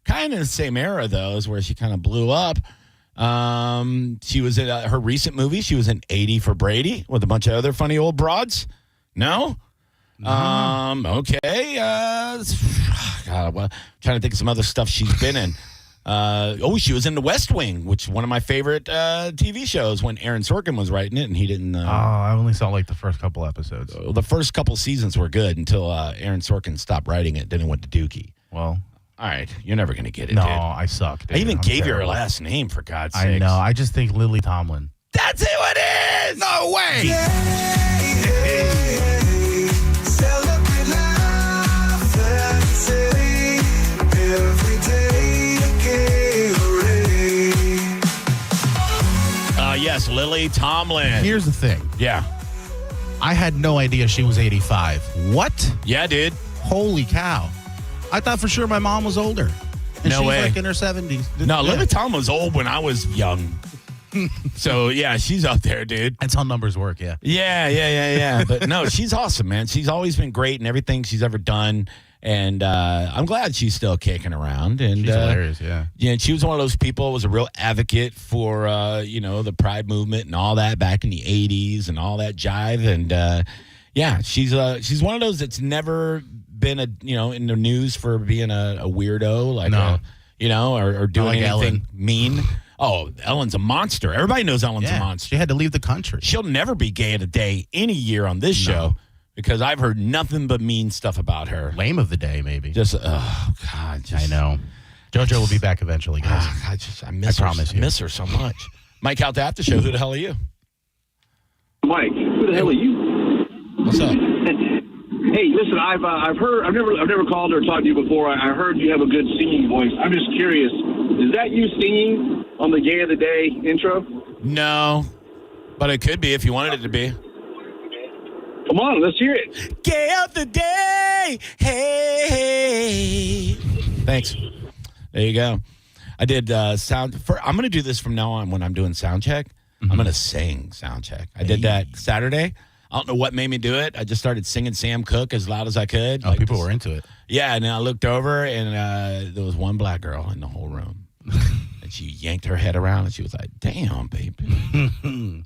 Kind of the same era, though, is where she kind of blew up. She was in her recent movie. She was in 80 for Brady with a bunch of other funny old broads. No? Okay. God, well, trying to think of some other stuff she's been in. She was in The West Wing, which is one of my favorite TV shows when Aaron Sorkin was writing it and he didn't. I only saw like the first couple episodes. The first couple seasons were good until Aaron Sorkin stopped writing it. Then it went to Dookie. Well, all right, you're never going to get it, no, dude. I suck, dude. I even gave you her terrible. last name, for God's sake. I know. I just think Lily Tomlin. That's who it is! No way! Celebrate life and say every day Yes, Lily Tomlin. Here's the thing. Yeah. I had no idea she was 85. What? Yeah, dude. Holy cow. I thought for sure my mom was older. And No she's way. like in her 70s. No, Lily Tomlin was old when I was young. So, yeah, she's up there, dude. That's how numbers work, yeah. Yeah. But, no, she's awesome, man. She's always been great in everything she's ever done. And I'm glad she's still kicking around. And She's hilarious, yeah. Yeah, and she was one of those people, was a real advocate for, the Pride movement and all that back in the 80s and all that jive. And, she's one of those that's never been, in the news for being a weirdo, like, or doing like anything Ellen. mean. Oh, Ellen's a monster. Everybody knows Ellen's a monster. She had to leave the country. She'll never be gay of the day any year on this show because I've heard nothing but mean stuff about her. Lame of the day, maybe. Just, oh, God. I know. JoJo will be back eventually, guys. I miss her. promise I you. miss her so much. Mike Calta Aftershow. Who the hell are you? Mike, who the hell are you? What's up? Hey, listen, I've never called or talked to you before. I heard you have a good singing voice. I'm just curious, is that you singing on the Gay of the Day intro? No, but it could be if you wanted it to be. Come on, let's hear it. Gay of the Day. Hey. Thanks. There you go. I did sound. I'm going to do this from now on when I'm doing sound check. I'm going to sing sound check. I did that Saturday. I don't know what made me do it. I just started singing Sam Cooke as loud as I could. Oh, people were into it. Yeah, and then I looked over, and there was one black girl in the whole room. And she yanked her head around, and she was like, damn, baby.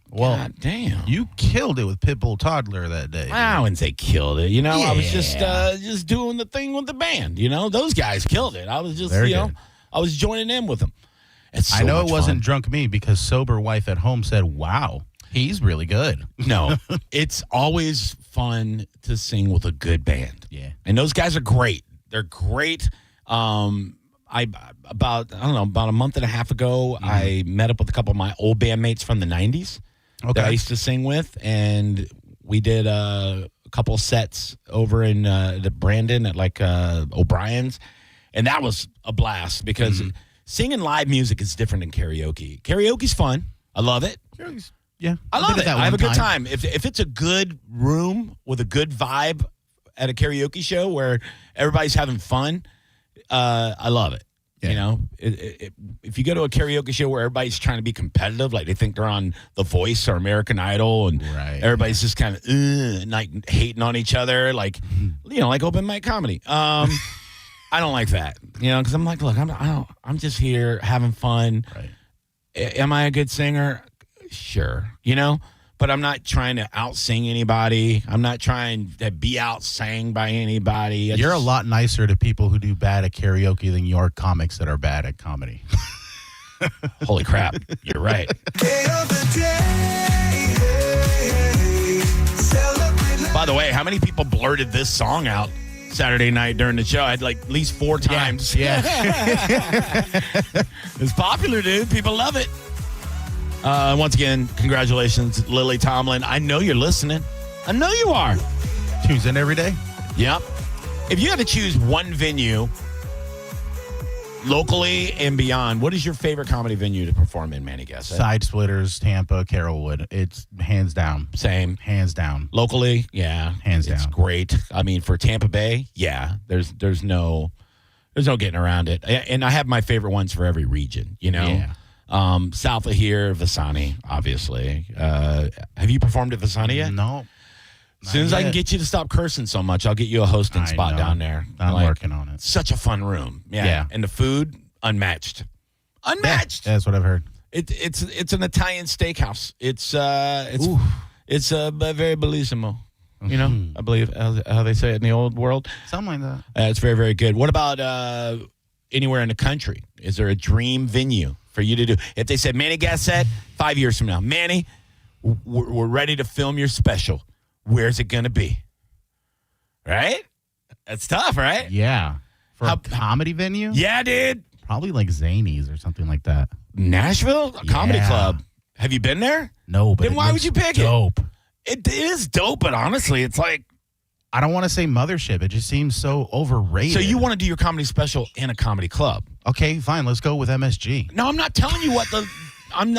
Well, God damn. You killed it with Pitbull Toddler that day. I wouldn't say killed it. I was just doing the thing with the band. Those guys killed it. I was just, Very good. I was joining in with them. It's so I know much it wasn't fun. drunk me because sober wife at home said, wow, he's really good. No, it's always fun to sing with a good band. Yeah. And those guys are great. They're great. About a month and a half ago, I met up with a couple of my old bandmates from the 90s that I used to sing with, and we did a couple sets over in the Brandon at like O'Brien's, and that was a blast because singing live music is different than karaoke. Karaoke's fun. I love it. Yeah. I love it. I have a good time. time. If it's a good room with a good vibe at a karaoke show where everybody's having fun, I love it. Yeah. You know, if you go to a karaoke show where everybody's trying to be competitive, like they think they're on The Voice or American Idol, and everybody's just kind of like hating on each other, like like open mic comedy. I don't like that, because I'm like, look, I'm just here having fun. Right. Am I a good singer? Sure, but I'm not trying to out-sing anybody. I'm not trying to be out-sang by anybody. You're a lot nicer to people who do bad at karaoke than you are comics that are bad at comedy. Holy crap. You're right. By the way, how many people blurted this song out Saturday night during the show? I had like at least 4 times. Yeah. It's popular, dude. People love it. Once again, congratulations, Lily Tomlin. I know you're listening. I know you are. Tunes in every day? Yep. If you had to choose one venue locally and beyond, what is your favorite comedy venue to perform in, Manny Guess? Side Splitters, Tampa, Carrollwood. It's hands down. Same. Hands down. Locally, yeah. Hands down. It's great. I mean, for Tampa Bay, yeah. There's no getting around it. And I have my favorite ones for every region, Yeah. South of here, Vasani, obviously. Have you performed at Vasani yet? No. As soon as I can get you to stop cursing so much, I'll get you a hosting spot down there. I'm working on it. Such a fun room. Yeah. And the food, unmatched. Unmatched. Yeah, that's what I've heard. It's an Italian steakhouse. It's very bellissimo. I believe how they say it in the old world. Something like that. It's very, very good. What about anywhere in the country? Is there a dream venue for you to do? If they said, Manny Gassett, 5 years from now, Manny, we're ready to film your special. Where's it going to be? Right? That's tough, right? Yeah. For a comedy venue? Yeah, dude. Probably like Zanies or something like that. Nashville? A comedy club. Have you been there? No, but then why would you pick dope. It is dope, but honestly, it's like, I don't want to say mothership. It just seems so overrated. So you want to do your comedy special in a comedy club? Okay, fine. Let's go with MSG. No, I'm not telling you what the... I'm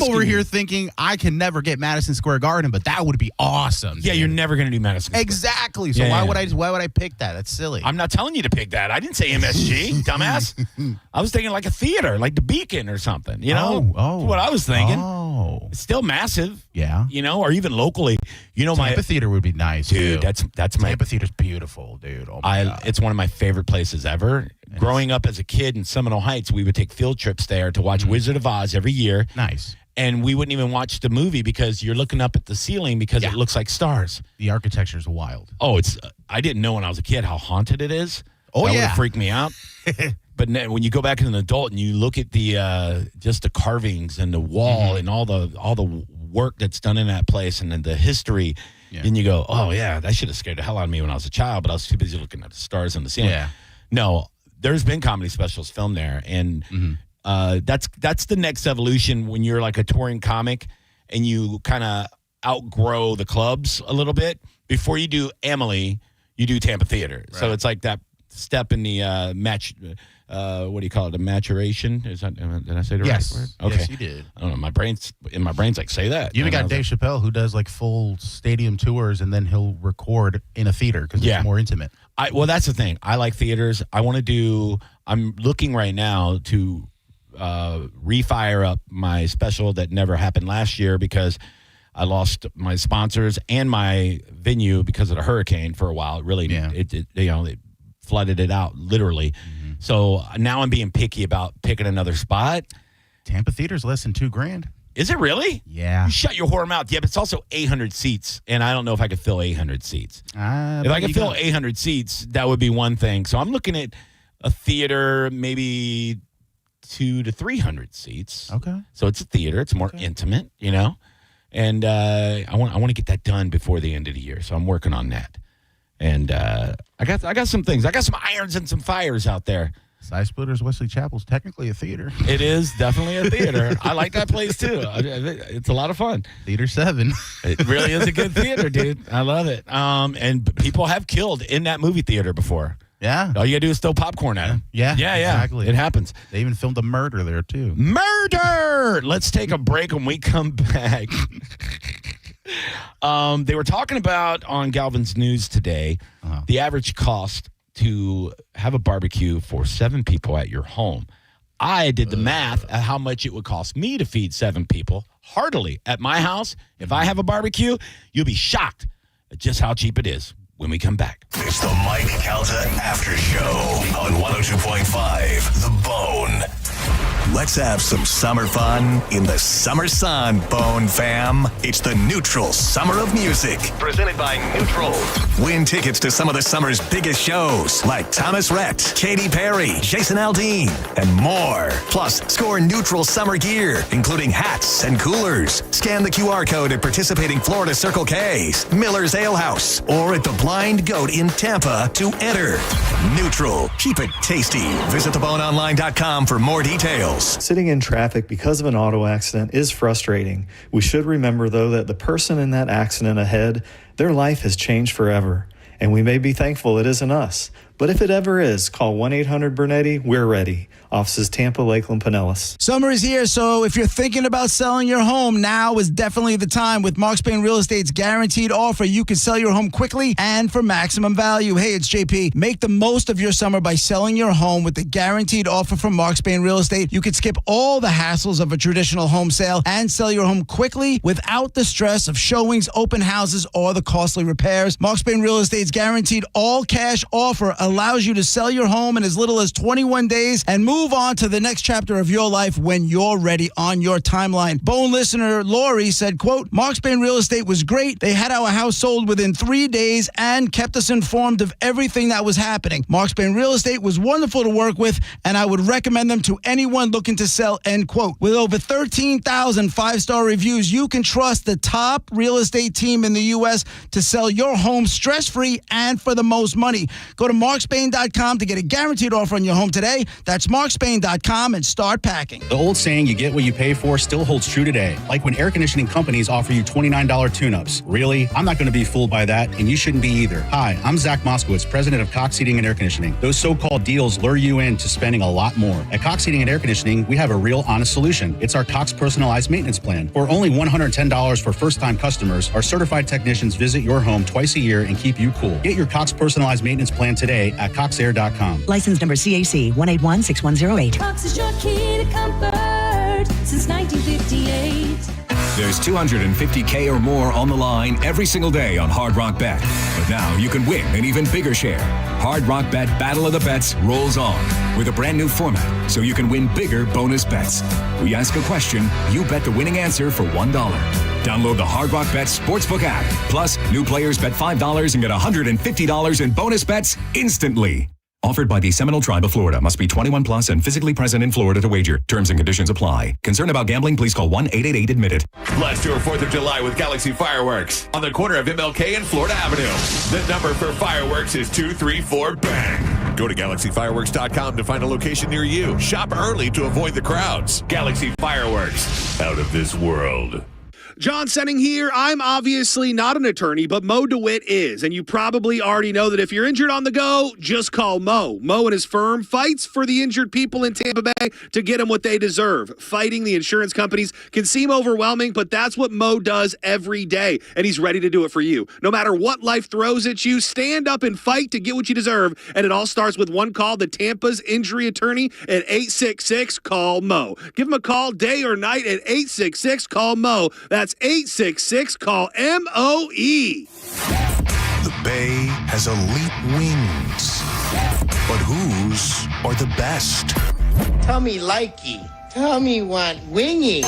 over here thinking I can never get Madison Square Garden, but that would be awesome. Yeah, dude. you're never going to do Madison Square. Exactly. So why would I pick that? That's silly. I'm not telling you to pick that. I didn't say MSG, dumbass. I was thinking like a theater, like the Beacon or something. That's what I was thinking. Oh, it's still massive. Yeah. Or even locally. Tampa Theater would be nice, dude. Too. That's my Tampa Theater's beautiful, dude. Oh my God. It's one of my favorite places ever. Growing up as a kid in Seminole Heights, we would take field trips there to watch Wizard of Oz every year. Nice. And we wouldn't even watch the movie because you're looking up at the ceiling because it looks like stars. The architecture's wild. Oh, I didn't know when I was a kid how haunted it is. Oh, that yeah. would have freaked me out. But when you go back as an adult and you look at the just the carvings and the wall and all the work that's done in that place and then the history, then you go, oh yeah, that should have scared the hell out of me when I was a child. But I was too busy looking at the stars on the ceiling. Yeah. No, there's been comedy specials filmed there, and that's the next evolution when you're like a touring comic and you kind of outgrow the clubs a little bit. Before you do Emily, you do Tampa Theater. Right. So it's like that step in the match. What do you call it? A maturation? Did I say the right word? Okay. Yes, you did. I don't know. My brain's like, say that. You even got Dave Chappelle, who does like full stadium tours, and then he'll record in a theater because it's more intimate. Well, that's the thing. I like theaters. I'm looking right now to refire up my special that never happened last year because I lost my sponsors and my venue because of the hurricane for a while. It really, it flooded it out literally. Mm-hmm. So now I'm being picky about picking another spot. Tampa Theater's less than $2,000. Is it really? Yeah. You shut your whore mouth. Yeah, but it's also 800 seats, and I don't know if I could fill 800 seats. If I could fill 800 seats, that would be one thing. So I'm looking at a theater, maybe 200 to 300 seats. Okay. So it's a theater. It's more intimate, And I want to get that done before the end of the year. So I'm working on that. And I got some things. I got some irons and some fires out there. Side Splitters Wesley Chapel's technically a theater. It is definitely a theater. I like that place too. It's a lot of fun. Theater 7. It really is a good theater, dude. I love it. And people have killed in that movie theater before. Yeah. All you got to do is throw popcorn at them. Yeah. Exactly. It happens. They even filmed a murder there, too. Murder! Let's take a break. When we come back, they were talking about on Galvin's News today the average cost to have a barbecue for 7 people at your home. I did the math at how much it would cost me to feed 7 people heartily at my house. If I have a barbecue, you'll be shocked at just how cheap it is when we come back. It's the Mike Calta After Show on 102.5 The Bone. Let's have some summer fun in the summer sun, Bone fam. It's the Neutral Summer of Music, presented by Neutral. Win tickets to some of the summer's biggest shows, like Thomas Rhett, Katy Perry, Jason Aldean, and more. Plus, score Neutral summer gear, including hats and coolers. Scan the QR code at participating Florida Circle K's, Miller's Ale House, or at the Blind Goat in Tampa to enter. Neutral. Keep it tasty. Visit theboneonline.com for more details. Sitting in traffic because of an auto accident is frustrating. We should remember, though, that the person in that accident ahead, their life has changed forever. And we may be thankful it isn't us. But if it ever is, call 1-800-BURNETTI. We're ready. Offices Tampa, Lakeland, Pinellas. Summer is here, so if you're thinking about selling your home, now is definitely the time. With Mark Spain Real Estate's guaranteed offer, you can sell your home quickly and for maximum value. Hey, it's JP. Make the most of your summer by selling your home with the guaranteed offer from Mark Spain Real Estate. You can skip all the hassles of a traditional home sale and sell your home quickly without the stress of showings, open houses, or the costly repairs. Mark Spain Real Estate's guaranteed all-cash offer allows you to sell your home in as little as 21 days and move on to the next chapter of your life when you're ready on your timeline. Bone listener Lori said, quote, Mark Spain Real Estate was great. They had our house sold within 3 days and kept us informed of everything that was happening. Mark Spain Real Estate was wonderful to work with, and I would recommend them to anyone looking to sell, end quote. With over 13,000 5-star reviews, you can trust the top real estate team in the U.S. to sell your home stress-free and for the most money. Go to markspain.com to get a guaranteed offer on your home today. That's markspain.com and start packing. The old saying, you get what you pay for, still holds true today. Like when air conditioning companies offer you $29 tune-ups. Really? I'm not going to be fooled by that, and you shouldn't be either. Hi, I'm Zach Moskowitz, president of Cox Heating and Air Conditioning. Those so-called deals lure you into spending a lot more. At Cox Heating and Air Conditioning, we have a real honest solution. It's our Cox Personalized Maintenance Plan. For only $110 for first-time customers, our certified technicians visit your home twice a year and keep you cool. Get your Cox Personalized Maintenance Plan today at coxair.com. License number CAC 1816108. Cox is your key to comfort since 1958. There's $250K or more on the line every single day on Hard Rock Bet. But now you can win an even bigger share. Hard Rock Bet Battle of the Bets rolls on with a brand new format so you can win bigger bonus bets. We ask a question, you bet the winning answer for $1. Download the Hard Rock Bet Sportsbook app. Plus, new players bet $5 and get $150 in bonus bets instantly. Offered by the Seminole Tribe of Florida. Must be 21 plus and physically present in Florida to wager. Terms and conditions apply. Concerned about gambling? Please call 1-888-ADMIT-IT. Let's do a 4th of July with Galaxy Fireworks on the corner of MLK and Florida Avenue. The number for fireworks is 234 BANG. Go to GalaxyFireworks.com to find a location near you. Shop early to avoid the crowds. Galaxy Fireworks. Out of this world. John Senning here. I'm obviously not an attorney, but Mo DeWitt is. And you probably already know that if you're injured on the go, just call Mo. Mo and his firm fights for the injured people in Tampa Bay to get them what they deserve. Fighting the insurance companies can seem overwhelming, but that's what Mo does every day. And he's ready to do it for you. No matter what life throws at you, stand up and fight to get what you deserve. And it all starts with one call to Tampa's injury attorney at 866-CALL-MO. Give him a call day or night at 866-CALL-MO. That's 866-CALL-MOE. The Bay has elite wings. But whose are the best? Tell me likey. Tell me want wingy.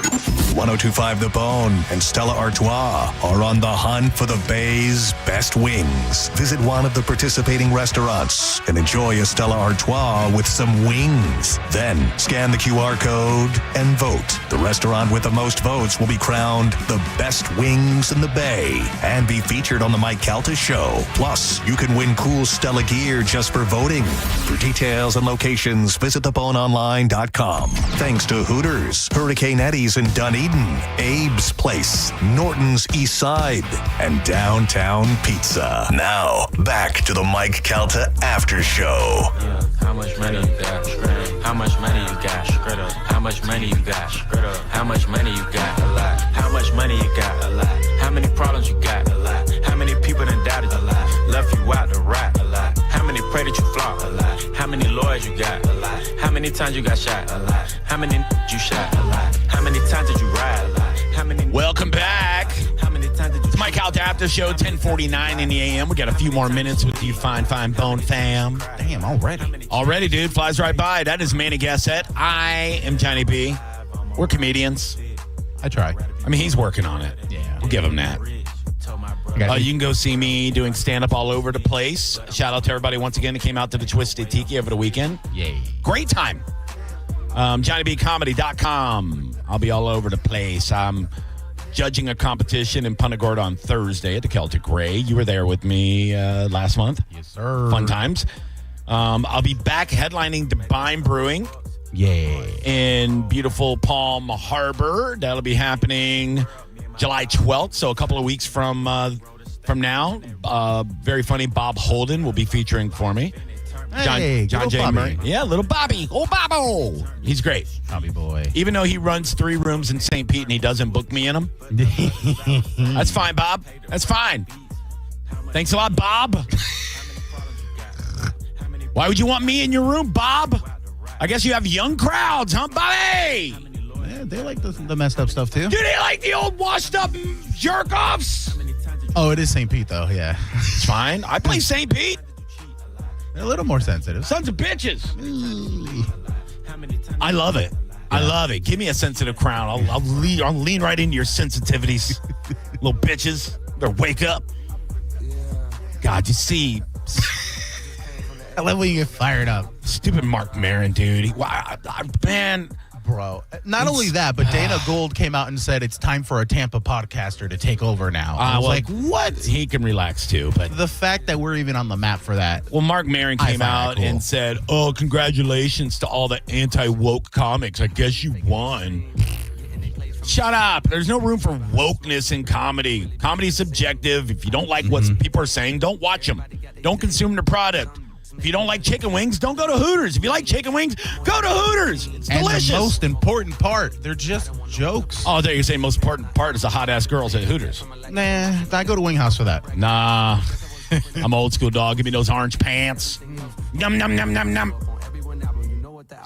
102.5 The Bone and Stella Artois are on the hunt for the Bay's best wings. Visit one of the participating restaurants and enjoy a Stella Artois with some wings. Then scan the QR code and vote. The restaurant with the most votes will be crowned the best wings in the Bay and be featured on the Mike Calta Show. Plus, you can win cool Stella gear just for voting. For details and locations, visit theboneonline.com. Thanks to Hooters, Hurricane Eddie's, and Dunedin Eden, Abe's Place, Norton's East Side, and Downtown Pizza. Now, back to the Mike Calta After Show. Yeah. How much money you got? How much money you got? How much money you got? How much money you got? A lot. How much money you got? A lot. How many problems you got? A lot. How many people done doubted you? A lot. Left you out to rot? A lot. How many pray that you flop? A lot. How many lawyers you got? A lot. How many times you got shot? A lot. How many you shot? A lot. How many times did you ride? A lot. How many? Welcome back. How many times did you? It's Mike Calta After Show, 10:49 in the a.m. We got a few more minutes with you, fine bone fam. Damn, already. Already, dude. Flies right by. That is Manny Gassett. I am Johnny B. We're comedians. I try. I mean, he's working on it. Yeah. We'll give him that. You can go see me doing stand-up all over the place. Shout out to everybody once again that came out to the Twisted Tiki over the weekend. Yay. Great time. JohnnyBComedy.com. I'll be all over the place. I'm judging a competition in Punta Gorda on Thursday at the Celtic Gray. You were there with me last month. Yes, sir. Fun times. I'll be back headlining Divine Brewing. Yeah. In beautiful Palm Harbor. That'll be happening July 12th, so a couple of weeks from now. Very funny Bob Holden will be featuring for me. Hey, John J. Bobby. Murray. Yeah, little Bobby. Oh, Bobbo. He's great. Bobby boy. Even though he runs 3 rooms in St. Pete and he doesn't book me in them. That's fine, Bob. That's fine. Thanks a lot, Bob. Why would you want me in your room, Bob? I guess you have young crowds, huh, Bobby? Man, they like the messed up stuff, too. Do they like the old washed up jerk-offs? Oh, it is St. Pete, though, yeah. It's fine. I play St. Pete. They're a little more sensitive. Sons of bitches. I love it. I love it. Give me a sensitive crowd. I'll lean right into your sensitivities. Little bitches. Better wake up. God, you see. I love when you get fired up. Stupid Mark Maron, dude. Man. Bro, not only that, but Dana Gould came out and said it's time for a Tampa podcaster to take over now. I was like, what? He can relax too, but the fact that we're even on the map for that. Well, Mark Maron came out and said, "Oh, congratulations to all the anti-woke comics. I guess you won." Shut up. There's no room for wokeness in comedy. Comedy's subjective. If you don't like what people are saying, don't watch them. Don't consume their product. If you don't like chicken wings, don't go to Hooters. If you like chicken wings, go to Hooters. It's delicious. And the most important part, they're just jokes. Oh, there you say most important part is the hot-ass girls at Hooters. Nah, I go to Wing House for that. Nah. I'm old school, dog. Give me those orange pants. Num, num, num, num, num.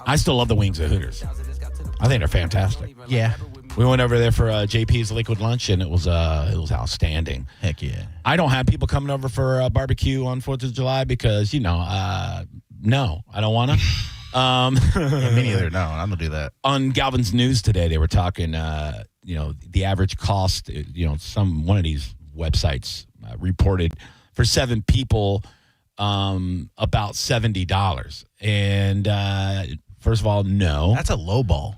I still love the wings at Hooters. I think they're fantastic. Yeah. We went over there for JP's Liquid Lunch, and it was outstanding. Heck yeah. I don't have people coming over for barbecue on 4th of July because, no, I don't want to. Me neither. No, I don't do that. On Galvin's News today, they were talking, the average cost, one of these websites reported for 7 people about $70. And first of all, no. That's a low ball.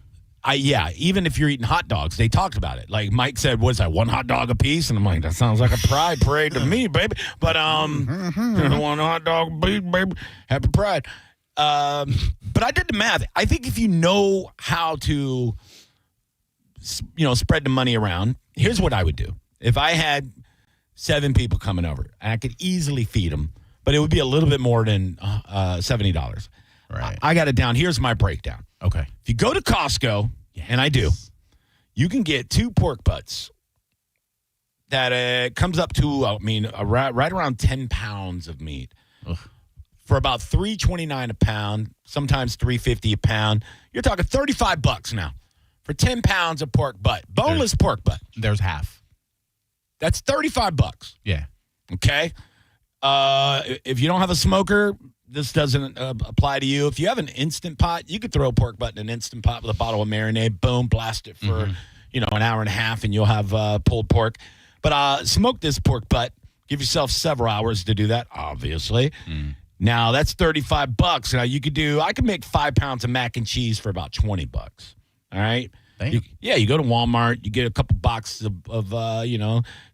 Even if you're eating hot dogs, they talked about it. Like Mike said, what is that, 1 hot dog a piece? And I'm like, that sounds like a pride parade to me, baby. But 1 hot dog a piece, baby. Happy pride. But I did the math. I think if you know how to, spread the money around, here's what I would do. If I had 7 people coming over, I could easily feed them, but it would be a little bit more than $70. Right. I got it down. Here's my breakdown. Okay. If you go to Costco, and I do, you can get 2 pork butts that comes up to, right around 10 pounds of meat. Ugh. For about $3.29 a pound, sometimes $3.50 a pound. You're talking $35 now for 10 pounds of pork butt, boneless pork butt. There's half. That's $35. Yeah. Okay. If you don't have a smoker, this doesn't apply to you. If you have an Instant Pot, you could throw a pork butt in an Instant Pot with a bottle of marinade. Boom, blast it for an hour and a half, and you'll have pulled pork. But smoke this pork butt. Give yourself several hours to do that. Obviously. Now that's $35. Now I could make 5 pounds of mac and cheese for about $20. All right. You go to Walmart, you get a couple boxes of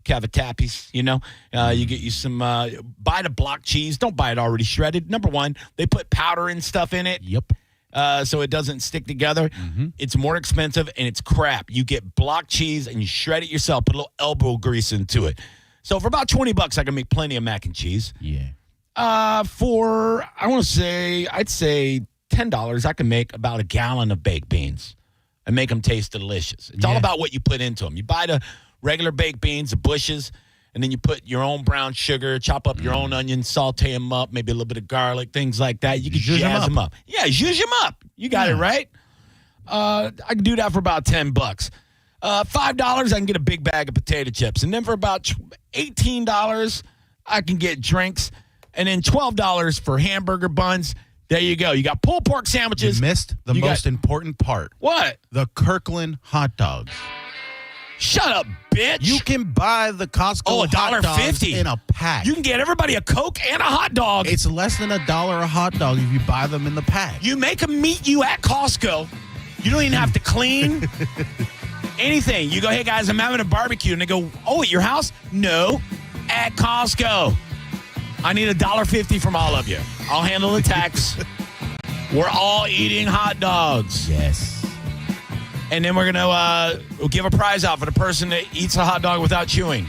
cavatappies, you get you some, buy the block cheese. Don't buy it already shredded. Number one, they put powder and stuff in it. Yep. so it doesn't stick together. It's more expensive, and it's crap. You get block cheese, and you shred it yourself. Put a little elbow grease into it. So for about $20, I can make plenty of mac and cheese. Yeah. I'd say $10, I can make about a gallon of baked beans and make them taste delicious. It's all about what you put into them. You buy the regular baked beans, the bushes, and then you put your own brown sugar, chop up your own onions, saute them up, maybe a little bit of garlic, things like that. You can jazz them up. Yeah, zhuzh them up. You got it right. I can do that for about $10. $5, I can get a big bag of potato chips. And then for about $18, I can get drinks. And then $12 for hamburger buns. There you go. You got pulled pork sandwiches. You missed the most important part. What? The Kirkland hot dogs. Shut up, bitch. You can buy the Costco hot dogs $1.50 in a pack. You can get everybody a Coke and a hot dog. It's less than $1 a hot dog if you buy them in the pack. You make them meet you at Costco. You don't even have to clean anything. You go, hey, guys, I'm having a barbecue. And they go, oh, at your house? No, at Costco. I need $1.50 from all of you. I'll handle the tax. We're all eating hot dogs. Yes. And then we're going to we'll give a prize out for the person that eats a hot dog without chewing.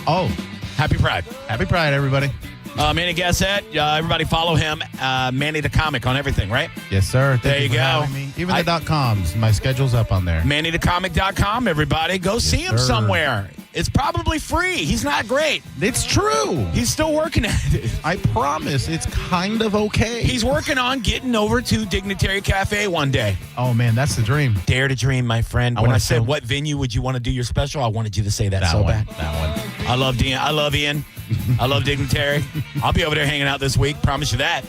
Oh. Happy Pride. Happy Pride, everybody. Manny Gassett, everybody follow him. Manny the Comic on everything, right? Yes, sir. There you go. Even the .coms. My schedule's up on there. MannyTheComic.com, everybody. Go see him somewhere. It's probably free. He's not great. It's true. He's still working at it. I promise. It's kind of okay. He's working on getting over to Dignitary Cafe one day. Oh, man, that's the dream. Dare to dream, my friend. When I said, what venue would you want to do your special, I wanted you to say that so bad. That one. I love Ian. I love Dignitary. I'll be over there hanging out this week. Promise you that.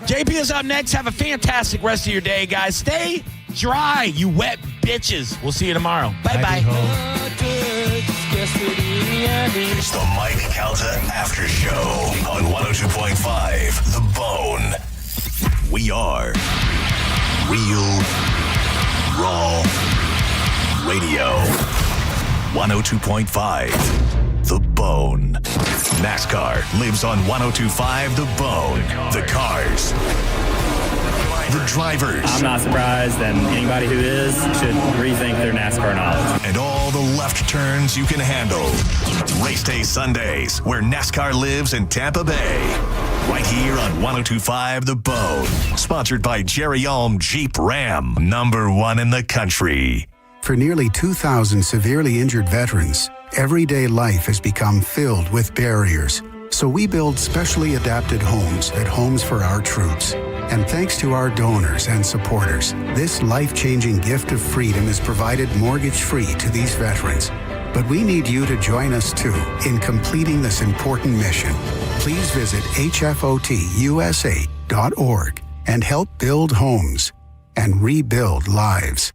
JP is up next. Have a fantastic rest of your day, guys. Stay dry, you wet bitches. We'll see you tomorrow. Bye-bye. It's the Mike Calta After Show on 102.5 The Bone. We are Real Raw Radio. 102.5 The Bone. NASCAR lives on 102.5 The Bone. The cars. The drivers. I'm not surprised, and anybody who is should rethink their NASCAR knowledge. And all the left turns you can handle. Race Day Sundays, where NASCAR lives in Tampa Bay. Right here on 102.5 The Bone. Sponsored by Jerry Ulm Jeep Ram. #1 in the country. For nearly 2,000 severely injured veterans, everyday life has become filled with barriers. So we build specially adapted homes at Homes for Our Troops. And thanks to our donors and supporters, this life-changing gift of freedom is provided mortgage-free to these veterans. But we need you to join us, too, in completing this important mission. Please visit hfotusa.org and help build homes and rebuild lives.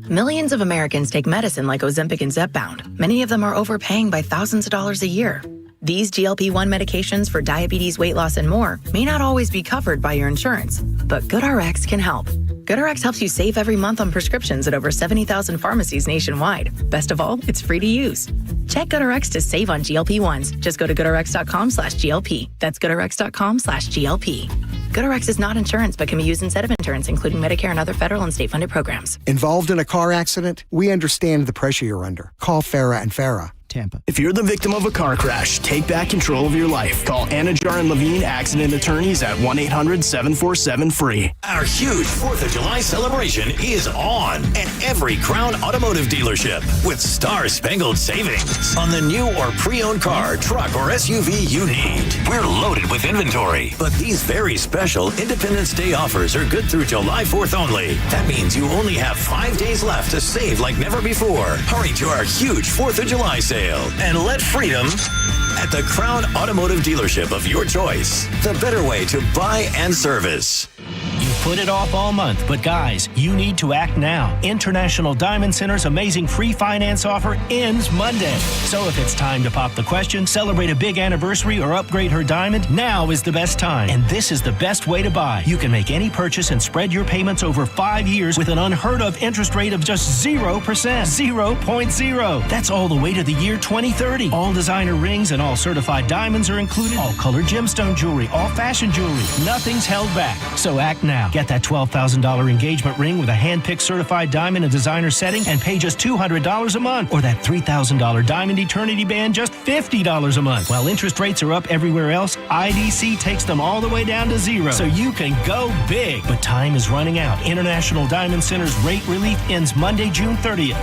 Millions of Americans take medicine like Ozempic and Zepbound. Many of them are overpaying by thousands of dollars a year. These GLP-1 medications for diabetes, weight loss, and more may not always be covered by your insurance, but GoodRx can help. GoodRx helps you save every month on prescriptions at over 70,000 pharmacies nationwide. Best of all, it's free to use. Check GoodRx to save on GLP-1s. Just go to GoodRx.com/GLP. That's GoodRx.com/GLP. GoodRx is not insurance, but can be used instead of insurance, including Medicare and other federal and state-funded programs. Involved in a car accident? We understand the pressure you're under. Call Farah and Farah. Tampa. If you're the victim of a car crash, take back control of your life. Call Anajar and Levine Accident Attorneys at 1-800-747-FREE. Our huge 4th of July celebration is on at every Crown Automotive dealership with star-spangled savings on the new or pre-owned car, truck, or SUV you need. We're loaded with inventory, but these very special Independence Day offers are good through July 4th only. That means you only have 5 days left to save like never before. Hurry to our huge 4th of July sale and let freedom at the Crown Automotive dealership of your choice. The better way to buy and service. You've put it off all month, but guys, you need to act now. International Diamond Center's amazing free finance offer ends Monday. So if it's time to pop the question, celebrate a big anniversary, or upgrade her diamond, now is the best time. And this is the best way to buy. You can make any purchase and spread your payments over 5 years with an unheard of interest rate of just 0%. 0.0. That's all the way to the year 2030. All designer rings and all certified diamonds are included. All colored gemstone jewelry, all fashion jewelry. Nothing's held back. So act now. Get that $12,000 engagement ring with a hand-picked certified diamond and designer setting and pay just $200 a month. Or that $3,000 diamond eternity band, just $50 a month. While interest rates are up everywhere else, IDC takes them all the way down to zero. So you can go big. But time is running out. International Diamond Center's rate relief ends Monday, June 30th.